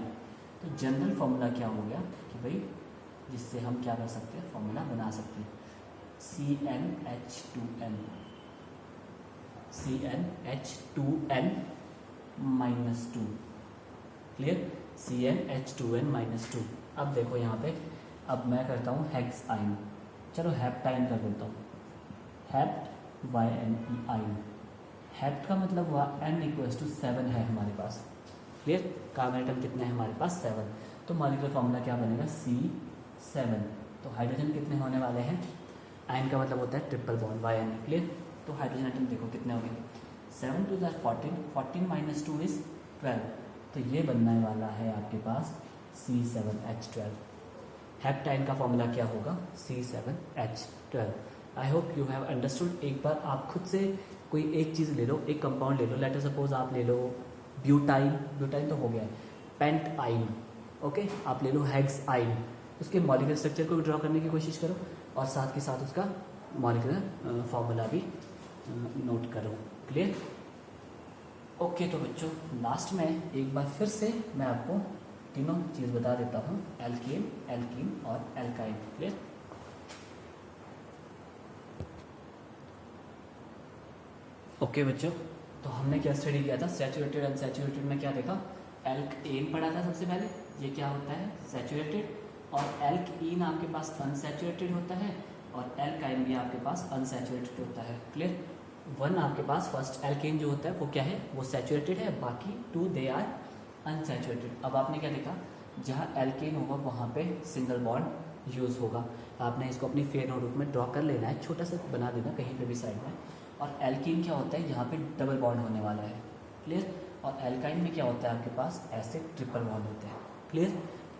तो जनरल फॉर्मूला क्या हो गया कि भाई जिससे हम क्या कर सकते हैं, फॉर्मूला बना सकते हैं। CnH2n, CnH2n -2, clear, CnH2n-2। अब देखो यहाँ पे, अब मैं करता हूँ हेक्साइन, चलो हेप्टाइन कर देता हूँ, हेप्ट YNE आइन, हेप्ट का मतलब हुआ N=7 है हमारे पास, क्लियर, कार्बन आइटम कितने हैं हमारे पास 7, तो मॉलिक्यूलर फॉर्मूला क्या बनेगा C7, तो हाइड्रोजन कितने होने वाले हैं, आयन का मतलब होता है ट्रिपल बॉन्ड YN, क्लियर, तो हाइड्रोजन आइटम देखो कितने हो गए, 7 2 14, 14 - 2 इज 12, तो ये बनने वाला है आपके पास C7H12। हेप्टाइन का फॉर्मूला क्या होगा C7H12। I hope you have understood. एक बार आप खुद से कोई एक चीज़ ले लो, एक कंपाउंड ले लो, लेटर सपोज आप ले लो ब्यूटाइन, ब्यूटाइन तो हो गया, पेंट आइन, ओके, आप ले लो हेक्स आइन, उसके मॉलिक्यूलर स्ट्रक्चर को भी ड्रॉ करने की कोशिश करो और साथ के साथ उसका मॉलिक्यूलर फॉर्मूला भी नोट करो, क्लियर, ओके। तो बच्चों लास्ट में एक बार फिर से मैं आपको तीनों चीज़ बता देता हूँ, एल्केन, एल्कीन और एल्काइन, क्लियर। ओके बच्चों, तो हमने क्या स्टडी किया था, सैचुरेटेड अनसैचुरेटेड में क्या देखा, एल्केन पढ़ा था सबसे पहले, ये क्या होता है सैचुरेटेड, और एल्कीन आपके पास अनसैचुरेटेड होता है और एल्काइन भी आपके पास अनसैचुरेटेड होता है, क्लियर। वन आपके पास फर्स्ट एल्केन जो होता है वो क्या है, वो सैचुरेटेड है, बाकी टू दे आर अनसैचुरेटेड। अब आपने क्या देखा, जहाँ एल्केन होगा वहाँ पे सिंगल बॉन्ड यूज़ होगा, आपने इसको अपनी फेयर रूप में ड्रॉ कर लेना है, छोटा सा बना देना कहीं पे भी साइड में। और एल्कीन क्या होता है, यहाँ पे डबल बॉन्ड होने वाला है, क्लियर। और एल्काइन में क्या होता है आपके पास, ऐसे ट्रिपल बॉन्ड होते हैं, क्लियर।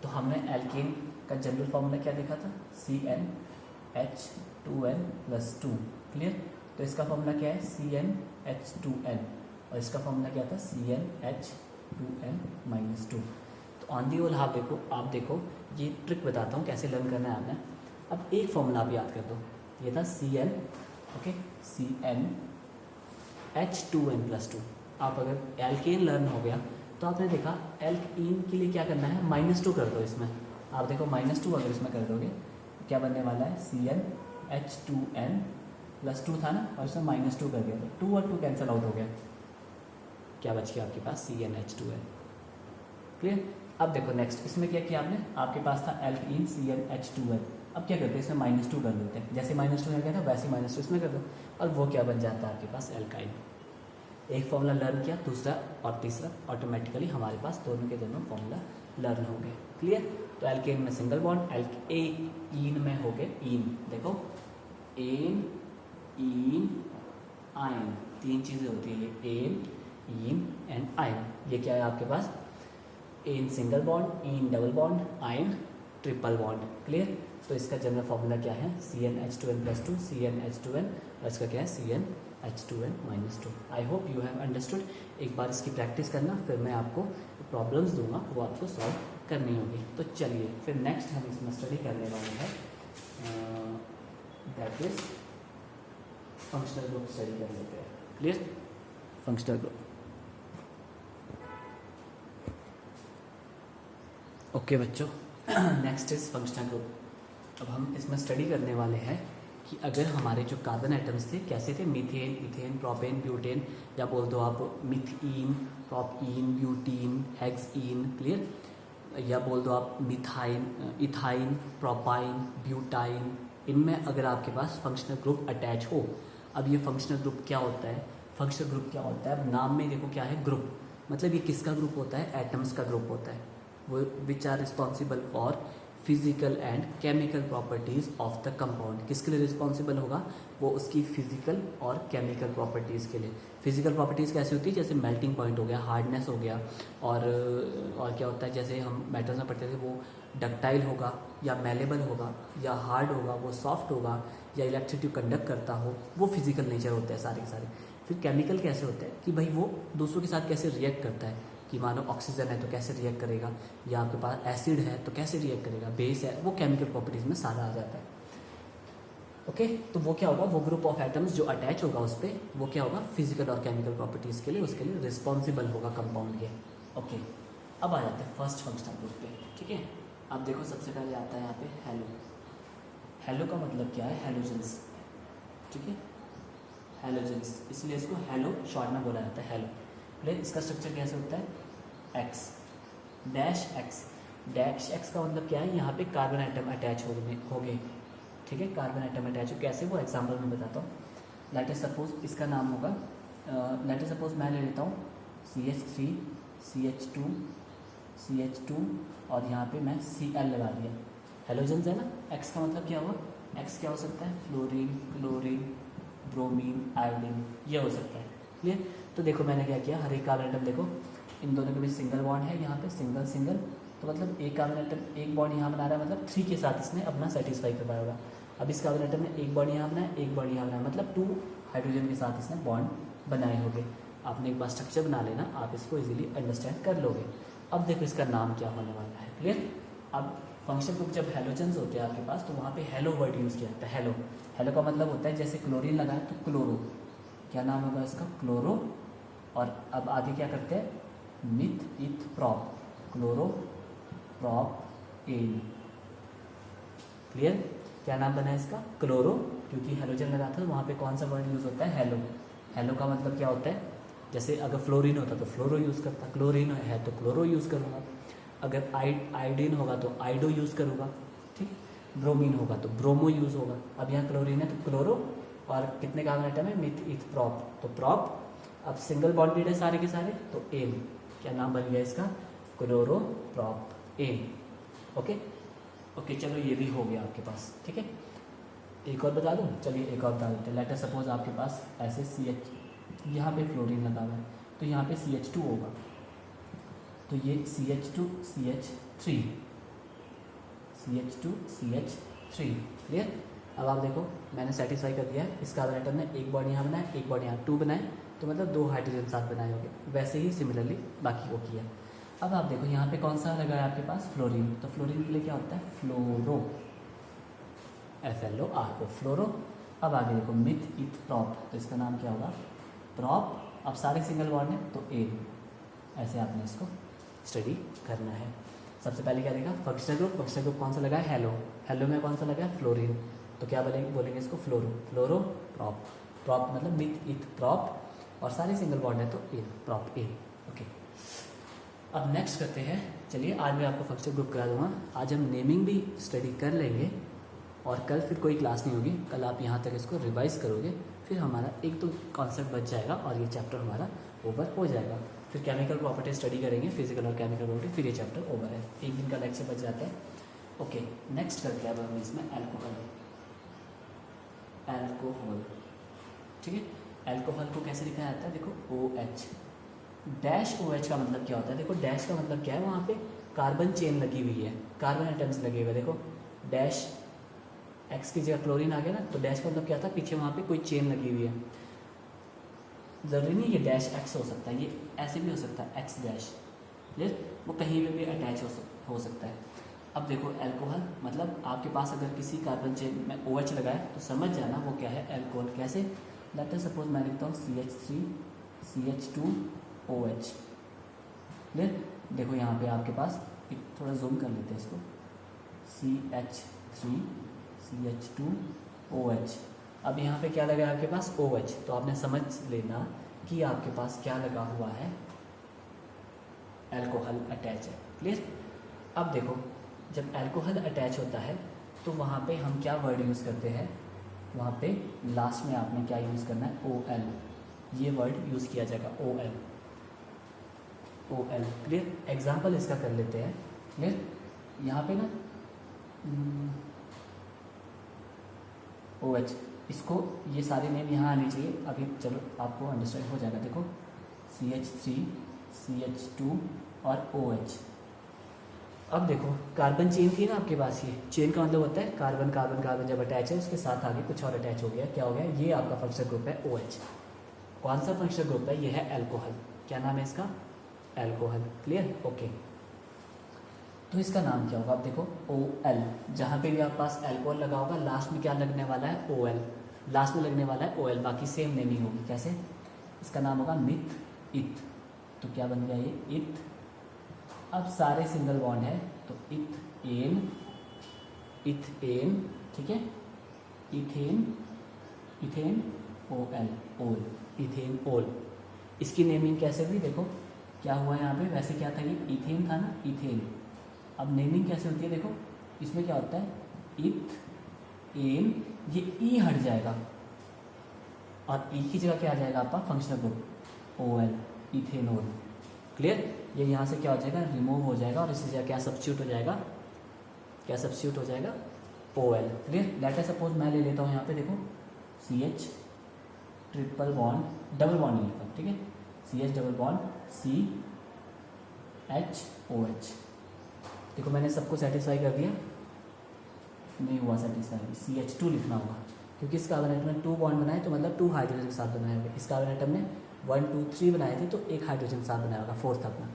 तो हमने एल्केन का जनरल फॉर्मूला क्या देखा था, CnH2n+2, क्लियर। तो इसका फॉर्मूला क्या है CnH2n, और इसका फॉर्मूला क्या था CnH2n-2। तो ऑन दी होल आप देखो ये ट्रिक बताता हूँ कैसे लर्न करना है आपने। अब एक फॉर्मूला आप याद कर दो, ये था Cn, ओके, CnH2n+2। आप अगर एल्केन लर्न हो गया तो आपने देखा एल्कीन के लिए क्या करना है, -2 कर दो इसमें, आप देखो -2 अगर इसमें कर दोगे क्या बनने वाला है, CnH2n+2 था ना, और इसमें -2 कर दिया तो 2 और 2 कैंसिल आउट हो गया, क्या बच गया आपके पास CnH2n, क्लियर। अब देखो नेक्स्ट इसमें क्या किया आपने, आपके पास था एल्कीन CnH2n, अब क्या करते हैं इसमें -2 कर देते हैं, जैसे -2 हो गया था वैसे -2 इसमें कर दो, और वो क्या बन जाता है आपके पास एल्काइन। एक फॉर्मूला लर्न किया, दूसरा और तीसरा ऑटोमेटिकली हमारे पास दोनों के दोनों फॉर्मूला लर्न हो गए, क्लियर। तो एल्केन में सिंगल बॉन्ड, एल्कीन में हो गए ईन, देखो एन, ईन, आयन, तीन चीज़ें होती है ये, एन, ईन एंड आयन। ये क्या है आपके पास, ane single bond, ene double bond, yne triple bond, clear. तो इसका जनरल फॉर्मूला क्या है CnH2n+2, CnH2n, और इसका क्या है CnH2n-2। I hope you have understood. एक बार इसकी प्रैक्टिस करना, फिर मैं आपको प्रॉब्लम्स दूंगा वो आपको सॉल्व करनी होगी। तो चलिए फिर नेक्स्ट हम इसमें स्टडी करने वाले हैं, that is functional group study कर लेते हैं, क्लियर। फंक्शनल ग्रुप, ओके बच्चों, नेक्स्ट इज फंक्शनल ग्रुप। अब हम इसमें स्टडी करने वाले हैं कि अगर हमारे जो कार्बन आइटम्स थे कैसे थे, मीथेन, इथेन, प्रोपेन, ब्यूटेन, या बोल दो आप मिथीन, प्रोपीन, ब्यूटीन, हेक्सीन, क्लियर, या बोल दो आप मिथाइन, इथाइन, प्रोपाइन, ब्यूटाइन, इनमें अगर आपके पास फंक्शनल ग्रुप अटैच हो। अब ये फंक्शनल ग्रुप क्या होता है, फंक्शनल ग्रुप क्या होता है, अब नाम में देखो क्या है, ग्रुप, मतलब ये किसका ग्रुप होता है, एटम्स का ग्रुप होता है, वो which are responsible for physical and chemical properties of the compound. किसके लिए रिस्पॉन्सिबल होगा, वो उसकी फिजिकल और केमिकल प्रॉपर्टीज़ के लिए। फिजिकल प्रॉपर्टीज़ कैसी होती है, जैसे मेल्टिंग पॉइंट हो गया, हार्डनेस हो गया, और क्या होता है, जैसे हम मेटल्स में पढ़ते थे वो डक्टाइल होगा या मेलेबल होगा या हार्ड होगा, वो सॉफ्ट होगा, या इलेक्ट्रिसिटी कंडक्ट करता हो, वो फिजिकल नेचर होते हैं सारे के सारे। फिर केमिकल कैसे होते हैं कि भाई वो दूसरों के साथ कैसे रिएक्ट करता है, कि मानो ऑक्सीजन है तो कैसे रिएक्ट करेगा, या आपके पास एसिड है तो कैसे रिएक्ट करेगा, बेस है, वो केमिकल प्रॉपर्टीज़ में सारा आ जाता है, ओके। तो वो क्या होगा, वो ग्रुप ऑफ एटम्स जो अटैच होगा उस पर, वो क्या होगा, फिजिकल और केमिकल प्रॉपर्टीज़ के लिए उसके लिए रिस्पॉन्सिबल होगा कंपाउंड के, ओके। अब आ जाते हैं फर्स्ट फंक्शनल ग्रुप पे, ठीक है। अब देखो सबसे पहले आता है यहाँ पे हेलो। हेलो का मतलब क्या है, हेलोजेंस। ठीक है, हेलोजेंस, इसलिए इसको हेलो शॉर्ट में बोला जाता है, हेलो। क्लियर। इसका स्ट्रक्चर कैसे होता है, x dash x. Dash x का मतलब क्या है, यहाँ पे कार्बन आइटम अटैच हो गए, ठीक है, कार्बन आइटम अटैच हो, कैसे वो एग्जाम्पल में बताता हूँ। लेट अस सपोज इसका नाम होगा, लेट अस सपोज मैं ले लेता हूँ CH3 CH2 CH2 और यहाँ पे मैं Cl लगा दिया, हेलोजेंस है ना। एक्स का मतलब क्या हुआ, एक्स क्या हो सकता है, फ्लोरीन, क्लोरीन, ब्रोमीन, आयोडीन, ये हो सकता है। क्लियर। तो देखो मैंने क्या किया, हर एक कार्बन आइटम देखो, इन दोनों के बीच सिंगल बॉन्ड है, यहाँ पे सिंगल सिंगल, तो मतलब एक कार्बन आइटम एक बॉन्ड यहाँ बना रहा है, मतलब 3 के साथ इसने अपना सेटिस्फाई कर पाया होगा। अब इस कार्बन आइटम ने एक बॉन्ड यहाँ बनाया, एक बॉन्ड यहाँ बनाया, मतलब 2 हाइड्रोजन के साथ इसने बॉन्ड बनाए होंगे। आपने एक बार स्ट्रक्चर बना लेना, आप इसको इजीली अंडरस्टैंड कर लोगे। अब देखो इसका नाम क्या होने वाला है। क्लियर। अब फंक्शन ग्रुप जब हेलोजेंस होते हैं आपके पास, तो वहाँ पे हेलो वर्ड यूज़ किया जाता है। हेलो, हेलो का मतलब होता है जैसे क्लोरीन लगाए तो क्लोरो, क्या नाम होगा इसका, क्लोरो। और अब आगे क्या करते हैं, meth eth prop, chloro prop ane. Clear. क्या नाम बना है इसका, क्लोरो, क्योंकि हेलोजन लगा था, वहाँ पे कौन सा वर्ड यूज़ होता है, हेलो। हेलो का मतलब क्या होता है, जैसे अगर फ्लोरीन होता तो फ्लोरो यूज़ करता, क्लोरीन है तो क्लोरो यूज़ करूँगा, अगर आयोडीन होगा तो आइडो यूज़ करूँगा, ठीक। ब्रोमीन होगा तो ब्रोमो यूज़ होगा। अब यहाँ क्लोरीन है तो क्लोरो, और कितने कार्बन आइटम है, मिथ इथ प्रॉप, तो प्रॉप। अब सिंगल बॉन्डेड है सारे के सारे, तो एन, क्या नाम बन गया इसका, chloro prop ane. Okay okay, चलो ये भी हो गया आपके पास, ठीक है। एक और बता दूँ, चलिए एक और बता देते हैं। लेट अस सपोज आपके पास ऐसे CH, यहाँ पे फ्लोरीन लगा हुआ है, तो यहाँ पे CH2 होगा, तो ये CH2 CH3 CH2 CH3। Clear. अब आप देखो मैंने सेटिस्फाई कर दिया है, इस कार्बन आइटम ने एक बॉन्ड यहाँ बनाया, एक बॉन्ड यहाँ 2 बनाए, तो मतलब 2 हाइड्रोजन साथ बनाए होंगे। वैसे ही सिमिलरली बाकी को किया। अब आप देखो यहाँ पे कौन सा लगा है आपके पास, फ्लोरीन, तो फ्लोरीन के लिए क्या होता है, फ्लोरो, FLORO, फ्लोरो। अब आगे देखो मिथ इथ प्रॉप, तो इसका नाम क्या होगा, प्रॉप। अब सारे सिंगल बॉन्ड है तो एन, ऐसे आपने इसको स्टडी करना है। सबसे पहले क्या देगा, फंक्शनल ग्रुप, फंक्शनल ग्रुप कौन सा लगा है, हेलो, हेलो में कौन सा लगा है, फ्लोरीन, तो क्या बोलेंगे इसको, फ्लोरो, फ्लोरो प्रॉप, प्रॉप मतलब मिथ इथ प्रॉप, और सारे सिंगल बॉन्ड है तो एन, प्रॉप एन। ओके, अब नेक्स्ट करते हैं। चलिए आज मैं आपको फंक्शनल ग्रुप करा दूंगा, आज हम नेमिंग भी स्टडी कर लेंगे, और कल फिर कोई क्लास नहीं होगी, कल आप यहाँ तक इसको रिवाइज करोगे, फिर हमारा एक तो कॉन्सेप्ट बच जाएगा और ये चैप्टर हमारा ओवर हो जाएगा। फिर केमिकल प्रॉपर्टी स्टडी करेंगे, फिजिकल और केमिकल प्रॉपर्टी, फिर ये चैप्टर ओवर है, एक दिन का लेक्चर बच जाता है। ओके, नेक्स्ट करते हैं अब हम इसमें अल्कोहल, अल्कोहल, ठीक है। अल्कोहल को कैसे लिखा जाता है, देखो OH, डैश OH का मतलब क्या होता है, देखो डैश का मतलब क्या है, वहाँ पे कार्बन चेन लगी हुई है, कार्बन आइटम्स लगे हुए, देखो डैश एक्स की जगह क्लोरीन आ गया ना, तो डैश का मतलब क्या था, पीछे वहाँ पे कोई चेन लगी हुई है। ज़रूरी नहीं ये डैश एक्स हो सकता है, ये ऐसे भी हो सकता है एक्स डैश, क्लियर, वो कहीं पे भी अटैच हो सकता है। अब देखो अल्कोहल मतलब आपके पास अगर किसी कार्बन चेन में OH लगा है तो समझ जाना वो क्या है, अल्कोहल। कैसे, लेट अस सपोज मैं लिखता हूँ CH3 CH2OH। क्लियर। देखो यहाँ पे आपके पास एक थोड़ा जूम कर लेते हैं इसको, CH3 CH2OH। अब यहाँ पे क्या लगा है आपके पास, OH, तो आपने समझ लेना कि आपके पास क्या लगा हुआ है, अल्कोहल अटैच है। क्लियर। अब देखो जब अल्कोहल अटैच होता है तो वहाँ पे हम क्या वर्ड यूज़ करते हैं, वहाँ पे लास्ट में आपने क्या यूज़ करना है, OL, ये वर्ड यूज़ किया जाएगा, OL, OL। क्लियर। एग्जाम्पल इसका कर लेते हैं। क्लियर। यहाँ पे ना OH, इसको ये सारे नेम यहाँ आने चाहिए, अभी चलो आपको अंडरस्टैंड हो जाएगा। देखो CH3 CH2 और OH। अब देखो कार्बन चेन थी ना आपके पास, ये चेन का मतलब होता है कार्बन कार्बन कार्बन जब अटैच है उसके साथ आगे कुछ और अटैच हो गया, क्या हो गया, ये आपका फंक्शनल ग्रुप है OH। कौन सा फंक्शनल ग्रुप है, ये है अल्कोहल। क्या नाम है इसका, अल्कोहल। क्लियर। ओके, तो इसका नाम क्या होगा, आप देखो OL, जहाँ पे भी आपके पास अल्कोहल लगा होगा लास्ट में क्या लगने वाला है, OL, लास्ट में लगने वाला है OL, बाकी सेम नेमिंग होगी। कैसे, इसका नाम होगा मिथ इथ, तो क्या बन गया ये, इथ। अब सारे सिंगल बॉन्ड है तो इथेन, इथेन, ठीक है, इथेन, इथेन OL, ओल, इथेन ओल। इसकी नेमिंग कैसे हुई देखो, क्या हुआ यहाँ पे, वैसे क्या था ये इथेन था ना, इथेन। अब नेमिंग कैसे होती है देखो, इसमें क्या होता है इथ एन, ये ई हट जाएगा और ई की जगह क्या आ जाएगा आपका functional group OL, ethanol. Clear, ये यहाँ से क्या हो जाएगा रिमूव हो जाएगा और इसी जगह क्या सब्स्टिट्यूट हो जाएगा, क्या सब्स्टिट्यूट हो जाएगा OL। Clear, late us suppose मैं ले लेता हूँ यहाँ पे देखो CH triple bond double bond ले लेता हूँ, ठीक है, CH डबल बॉन्ड CHOH। देखो मैंने सबको सेटिस्फाई कर दिया, नहीं हुआ सेटिस्फाई, CH2 लिखना होगा क्योंकि इस कार्बन आइटम ने 2 बॉन्ड बनाए तो मतलब 2 हाइड्रोजन के साथ बनाए हुए। इस कार्बन आइटम ने 1 2 3 बनाए थे तो 1 हाइड्रोजन के साथ बनाया होगा, 4th अपना।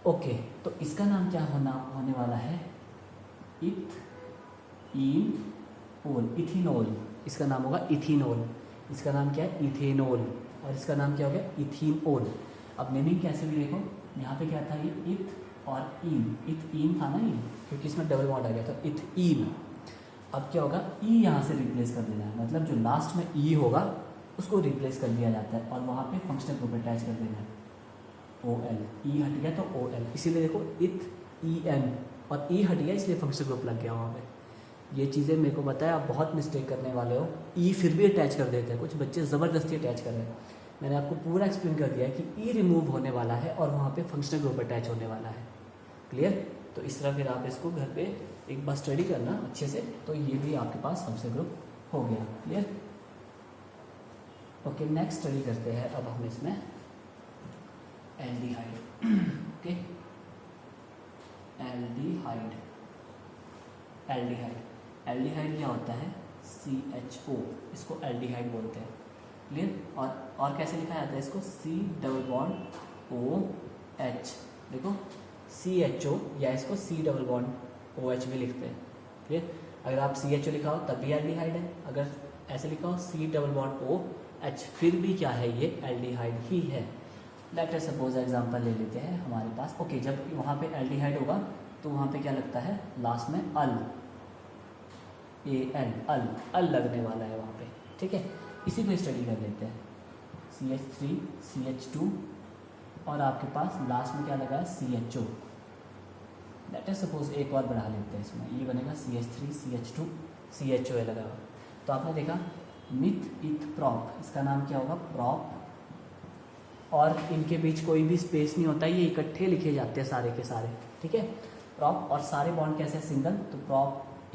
ओके, तो इसका नाम क्या होने वाला है इथीनोल, इथेनॉल। इसका नाम होगा इथेनॉल। इसका नाम क्या है इथेनॉल और इसका नाम क्या हो गया इथीनॉल। अब नेमिंग कैसे भी देखो, यहाँ पे क्या था ये इथ और इन, इथ इन था ना ये, क्योंकि इसमें डबल बॉन्ड आ गया था इथ इन। अब क्या होगा ई यहाँ से रिप्लेस कर देना है, मतलब जो लास्ट में ई होगा उसको रिप्लेस कर दिया जाता है और वहाँ पे फंक्शनल ग्रुप अटैच कर देना है OL। ई हट गया तो OL, इसीलिए देखो इथ EN और ई हट गया इसलिए फंक्शनल ग्रुप लग गया वहाँ पे। ये चीज़ें मेरे को पता है आप बहुत मिस्टेक करने वाले हो, ई फिर भी अटैच कर देते हैं, कुछ बच्चे ज़बरदस्ती अटैच कर रहे हैं। मैंने आपको पूरा एक्सप्लेन कर दिया है कि ई रिमूव होने वाला है और वहाँ पे फंक्शनल ग्रुप अटैच होने वाला है। क्लियर, तो इस तरह फिर आप इसको घर पे एक बार स्टडी करना अच्छे से, तो ये भी आपके पास फंक्शनल ग्रुप हो गया। क्लियर, ओके, नेक्स्ट स्टडी करते हैं अब हम इसमें aldehyde. Okay, aldehyde, aldehyde, aldehyde क्या होता है CHO, इसको एल्डिहाइड बोलते हैं। क्लियर, और कैसे लिखा जाता है इसको C डबल बॉन्ड OH। देखो CHO या इसको C डबल बॉन्ड OH भी लिखते हैं। क्लियर, अगर आप CHO लिखा हो तब भी एल्डिहाइड है, अगर ऐसे लिखा हो C डबल बॉन्ड OH फिर भी क्या है ये एल्डिहाइड ही है। लेट अस सपोज एग्जांपल ले लेते हैं हमारे पास। ओके, जब वहाँ पे एल्डिहाइड होगा तो वहाँ पे क्या लगता है लास्ट में अल, AL, अल लगने वाला है वहाँ पे। ठीक है, इसी को स्टडी कर लेते हैं। CH3 CH2 और आपके पास लास्ट में क्या लगा है CHO। लेट अस सपोज एक और बढ़ा लेते हैं इसमें, ये बनेगा CH3 CH2 CHO लगा हुआ। तो आपने देखा मिथ इथ प्रॉप, इसका नाम क्या होगा प्रॉप, और इनके बीच कोई भी स्पेस नहीं होता, ये इकट्ठे लिखे जाते हैं सारे के सारे। ठीक है, प्रॉप और सारे बॉन्ड कैसे सिंगल, तो प्रॉप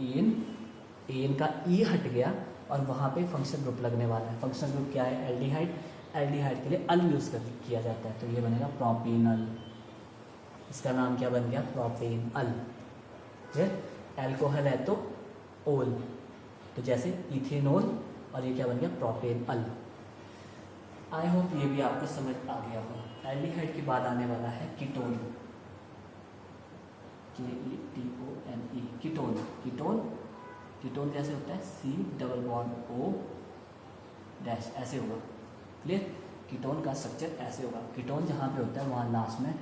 एन का ई हट गया और वहाँ पे फंक्शनल ग्रुप लगने वाला है। फंक्शनल ग्रुप क्या है एल्डिहाइड, एल्डिहाइड के लिए अल यूज़ किया जाता है, तो ये बनेगा प्रोपेनल। इसका नाम क्या बन गया प्रोपेनल। एल्कोहल है तो ओल, तो जैसे इथेनॉल, और ये क्या बन गया प्रोपेनल। आई होप ये भी आपको समझ आ गया होगा। एल्डिहाइड के बाद आने वाला है ketone, KETONE, ketone. Ketone, ketone कैसे होता है C double bond O dash, ऐसे होगा। क्लियर, कीटोन का स्ट्रक्चर ऐसे होगा। कीटोन जहाँ पे होता है वहाँ लास्ट में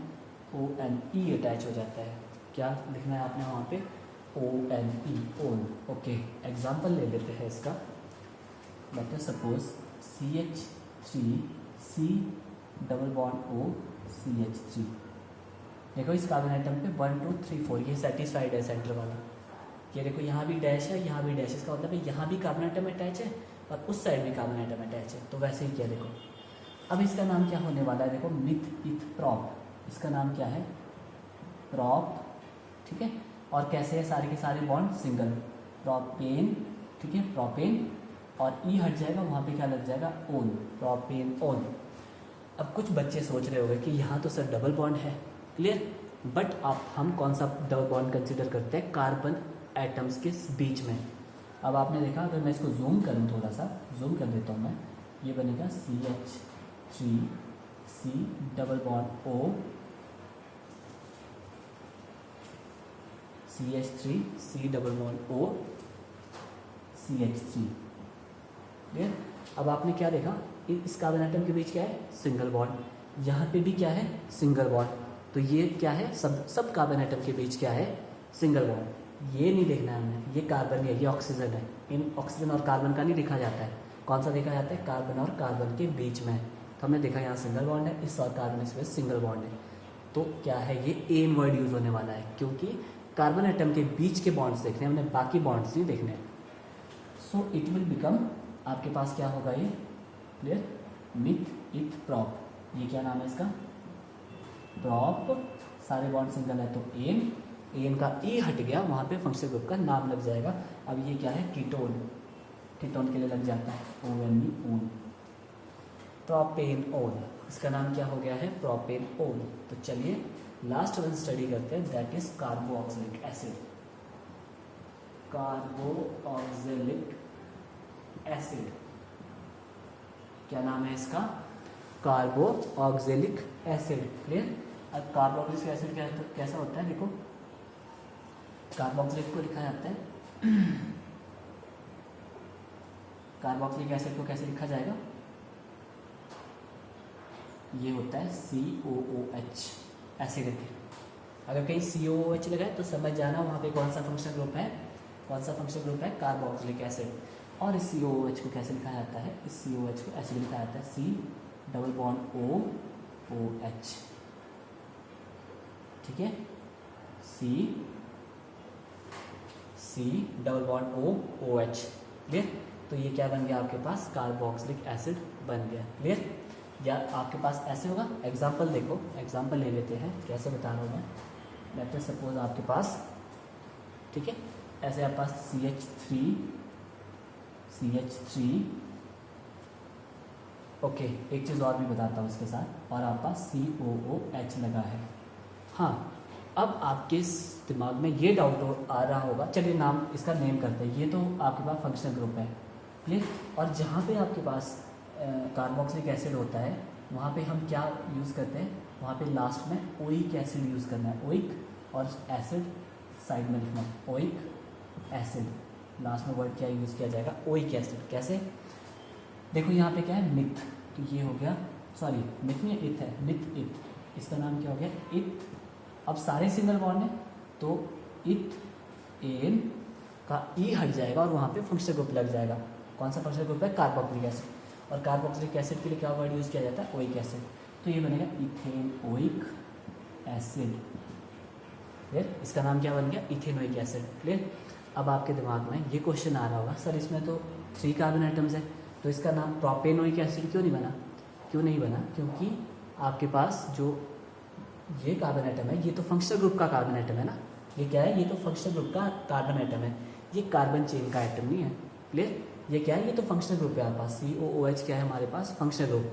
ONE अटैच हो जाता है। क्या लिखना है आपने वहाँ पे ONE, ओन। ओके, एग्जाम्पल ले लेते हैं इसका। Late us suppose CH3 C double bond O CH3। देखो इस कार्बन आइटम पे 1 2 3 4 ये सेटिस्फाइड है सेंटर वाला। ये देखो यहाँ भी डैश है, यहाँ भी डैश, इसका मतलब है यहाँ भी कार्बन आइटम अटैच है और उस साइड भी कार्बन आइटम अटैच है। तो वैसे ही किया देखो। अब इसका नाम क्या होने वाला है देखो मिथ इथ प्रॉप, इसका नाम क्या है प्रॉप। ठीक है, और कैसे है सारे के सारे बॉन्ड सिंगल, प्रोपेन। ठीक है, प्रोपेन, और ई हट जाएगा वहाँ पे क्या लग जाएगा ओन, प्रोपेन ओन। अब कुछ बच्चे सोच रहे होंगे कि यहाँ तो सर डबल बॉन्ड है। क्लियर, बट आप हम कौन सा डबल बॉन्ड कंसिडर करते हैं कार्बन एटम्स के बीच में। अब आपने देखा, अगर मैं इसको जूम करूँ, थोड़ा सा जूम कर देता हूँ मैं, ये बनेगा CH3 C double bond O CH3 C double bond O CH3। Clear, अब आपने क्या देखा इस कार्बन एटम के बीच क्या है सिंगल बॉन्ड, यहाँ पे भी क्या है सिंगल बॉन्ड। तो ये क्या है सब कार्बन एटम के बीच क्या है सिंगल बॉन्ड। ये नहीं देखना है हमें, ये कार्बन है ये ऑक्सीजन है, इन ऑक्सीजन और कार्बन का नहीं लिखा जाता है, कौन सा देखा जाता है, कार्बन और कार्बन के बीच में। तो हमने देखा यहाँ सिंगल बॉन्ड है, इस और कार्बन इस पे सिंगल बॉन्ड है। तो क्या है, ये एन वर्ड यूज होने वाला है क्योंकि कार्बन एटम के बीच के बॉन्ड्स देखने हैं, हमने बाकी बॉन्ड्स नहीं देखने। सो इट विल बिकम, आपके पास क्या होगा ये क्लियर, मिथ इथ प्रॉप। ये क्या नाम है इसका, प्रॉप। सारे बॉन्ड सिंगल है तो एन, एन का ई हट गया, वहाँ पे फंक्शनल ग्रुप का नाम लग जाएगा। अब ये क्या है, कीटोन, कीटोन के लिए लग जाता है ONE, ओन। प्रोपेनोन, इसका नाम क्या हो गया है, प्रोपेनोन। तो चलिए लास्ट वन स्टडी करते हैं, that is carboxylic acid. Carboxylic acid, क्या नाम है इसका, कार्बोक्सिलिक एसिड। क्लियर। अब कार्बोक्सिलिक एसिड कैसा होता है, देखो कार्बोक्सिलिक को लिखा जाता है कार्बोक्सिलिक एसिड को कैसे लिखा जाएगा, ये होता है COOH, एसिडिक। अगर कहीं COOH लगा है तो समझ जाना वहाँ पे कौन सा फंक्शनल ग्रुप है, कौन सा फंक्शनल ग्रुप है, कार्बोक्सिलिक एसिड। और इस COOH को कैसे लिखा जाता है, इस COOH को ऐसे लिखा जाता है C_OH, ठीक है, C_OH। क्लियर। तो ये क्या बन गया आपके पास, कार्बोक्सिलिक एसिड बन गया। क्लियर। या आपके पास ऐसे होगा, एग्जाम्पल देखो, एग्जाम्पल ले लेते हैं, कैसे बता रहा हूँ मैं। लेट अस सपोज आपके पास, ठीक है, ऐसे आपके पास CH3, ओके, एक चीज़ और भी बताता हूँ इसके साथ, और आपके पास COOH लगा है। हाँ, अब आपके दिमाग में ये डाउट आ रहा होगा, चलिए नाम इसका नेम करते हैं, ये तो आपके पास फंक्शनल ग्रुप है। क्लियर। और जहाँ पे आपके पास कार्बोक्सिलिक एसिड होता है, वहाँ पे हम क्या यूज़ करते हैं, वहाँ पे लास्ट में ओइक एसिड यूज़ करना है, ओइक और एसिड साइड में लिखना है, ओइक एसिड। लास्ट में वर्ड क्या यूज़ किया जाएगा, ओइक एसिड। कैसे, देखो यहाँ पे क्या है, मिथ, तो ये हो गया, सॉरी मिथ में इथ है, मिथ इथ, इसका नाम क्या हो गया, इथ। अब सारे सिंगल बॉन्ड है तो इथ एन का ई हट जाएगा और वहाँ पे फंक्शनल ग्रुप लग जाएगा। कौन सा फंक्शनल ग्रुप है, कार्बोक्सिलिक एसिड। और कार्बोक्सिलिक एसिड के लिए क्या वर्ड यूज़ किया जाता है, ओइक एसिड। तो ये बनेगा इथेनोइक एसिड। क्लियर। इसका नाम क्या बन गया, इथेनोइक एसिड। क्लियर। अब आपके दिमाग में ये क्वेश्चन आ रहा होगा, सर इसमें तो 3 कार्बन आइटम्स है, तो इसका नाम प्रोपेनोइक एसिड क्यों नहीं बना। क्यों नहीं बना, क्योंकि आपके पास जो ये कार्बन आइटम है, ये तो फंक्शनल ग्रुप का कार्बन आइटम है ना। ये क्या है, ये तो फंक्शनल ग्रुप का कार्बन आइटम है, ये कार्बन चेन का आइटम नहीं है। क्लियर। ये क्या है, ये तो फंक्शनल ग्रुप है आपके पास, COOH क्या है हमारे पास, फंक्शनल ग्रुप।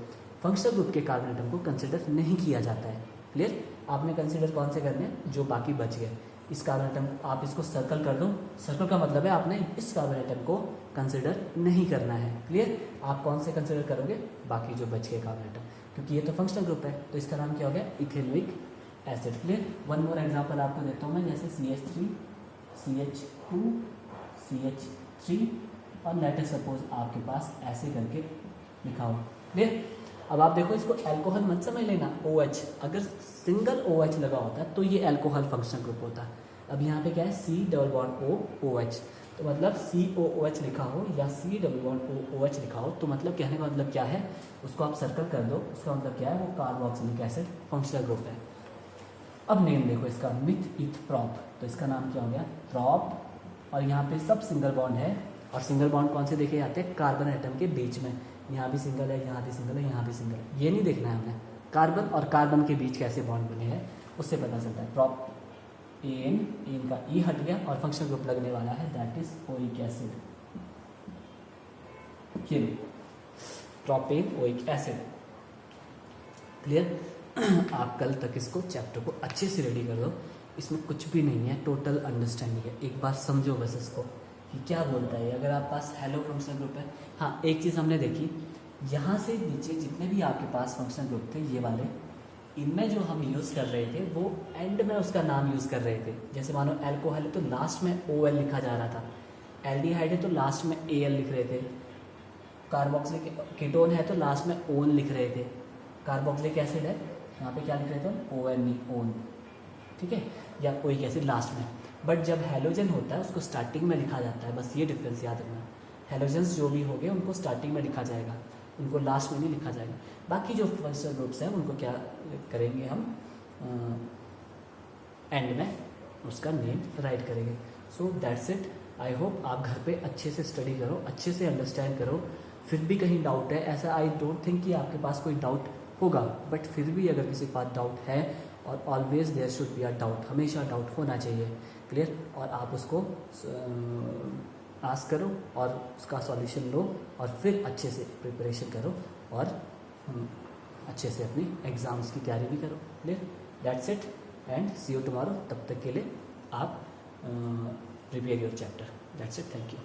फंक्शनल ग्रुप के कार्बन आइटम को कंसिडर नहीं किया जाता है। क्लियर। आपने कंसिडर कौन से करने हैं, जो बाकी बच गए। इस कार्बन आइटम आप इसको सर्कल कर दो, सर्कल का मतलब है आपने इस कार्बन आइटम को कंसिडर नहीं करना है। क्लियर। आप कौन से कंसिडर करोगे, बाकी जो बच गए कार्बन आइटम, क्योंकि ये तो फंक्शनल ग्रुप है, तो इसका नाम क्या हो गया, ethanoic acid. Clear. One more example आपको देता हूँ मैं, जैसे CH3, CH2, CH3, और लेट अस सपोज आपके पास ऐसे करके लिखा हो। क्लियर। अब आप देखो, इसको अल्कोहल मत समझ लेना, OH, अगर सिंगल OH लगा होता है तो ये अल्कोहल फंक्शनल ग्रुप होता है। अब यहाँ पे क्या है, C_O_OH, तो मतलब COOH लिखा हो या C_OOH लिखा हो, तो मतलब कहने का मतलब क्या है, उसको आप सर्कल कर दो, उसका मतलब क्या है, वो कार्बोक्सिलिक एसिड फंक्शनल ग्रुप है। अब नेम देखो इसका, मिथ इथ प्रॉप, तो इसका नाम क्या हो गया, प्रॉप। और यहाँ पे सब सिंगल बॉन्ड है, और सिंगल बॉन्ड कौन से देखे जाते हैं, कार्बन आइटम के बीच में। यहाँ भी सिंगल है, यहाँ भी सिंगल है, यहाँ भी सिंगल है, ये नहीं देखना है हमें, कार्बन और कार्बन के बीच कैसे बॉन्ड बने हैं उससे पता चलता है। प्रॉप, एन का ई हट गया और फंक्शनल ग्रुप लगने वाला है, that is oic acid. Propane oic acid. Clear. आप कल तक इसको चैप्टर को अच्छे से रेडी कर दो, इसमें कुछ भी नहीं है, टोटल अंडरस्टैंडिंग है। एक बार समझो बस इसको कि क्या बोलता है। अगर आप पास हेलो फंक्शनल ग्रुप है, हाँ एक चीज़ हमने देखी, यहाँ से नीचे जितने भी आपके पास फंक्शनल ग्रुप थे ये वाले, इनमें जो हम यूज़ कर रहे थे वो एंड में उसका नाम यूज़ कर रहे थे। जैसे मानो अल्कोहल है तो लास्ट में OL लिखा जा रहा था, एल्डिहाइड है तो लास्ट में AL लिख रहे थे, कार्बोक्सिलिक कीटोन है तो लास्ट में ON लिख रहे थे, कार्बोक्सिलिक एसिड है यहाँ पे क्या लिख रहे थे, ONE, ओन। ठीक है, या ओइक एसिड लास्ट में। बट जब हैलोजन होता है उसको स्टार्टिंग में लिखा जाता है, बस ये डिफरेंस याद रखना। हेलोजेंस जो भी हो गए उनको स्टार्टिंग में लिखा जाएगा, उनको लास्ट में नहीं लिखा जाएगा। बाकी जो फंक्शनल ग्रुप्स हैं उनको क्या करेंगे हम एंड में उसका नेम राइट करेंगे। So that's it. I hope आप घर पे अच्छे से स्टडी करो, अच्छे से अंडरस्टैंड करो। फिर भी कहीं डाउट है, ऐसा आई डोंट थिंक कि आपके पास कोई डाउट होगा, बट फिर भी अगर किसी के पास डाउट है, और always there should be a doubt, हमेशा डाउट होना चाहिए, क्लियर। और आप उसको आस्क करो और उसका सॉल्यूशन लो और फिर अच्छे से प्रिपरेशन करो और अच्छे से अपनी एग्ज़ाम्स की तैयारी भी करो, clear. That's it and see you tomorrow. तब तक के लिए आप prepare your chapter. That's it, thank you.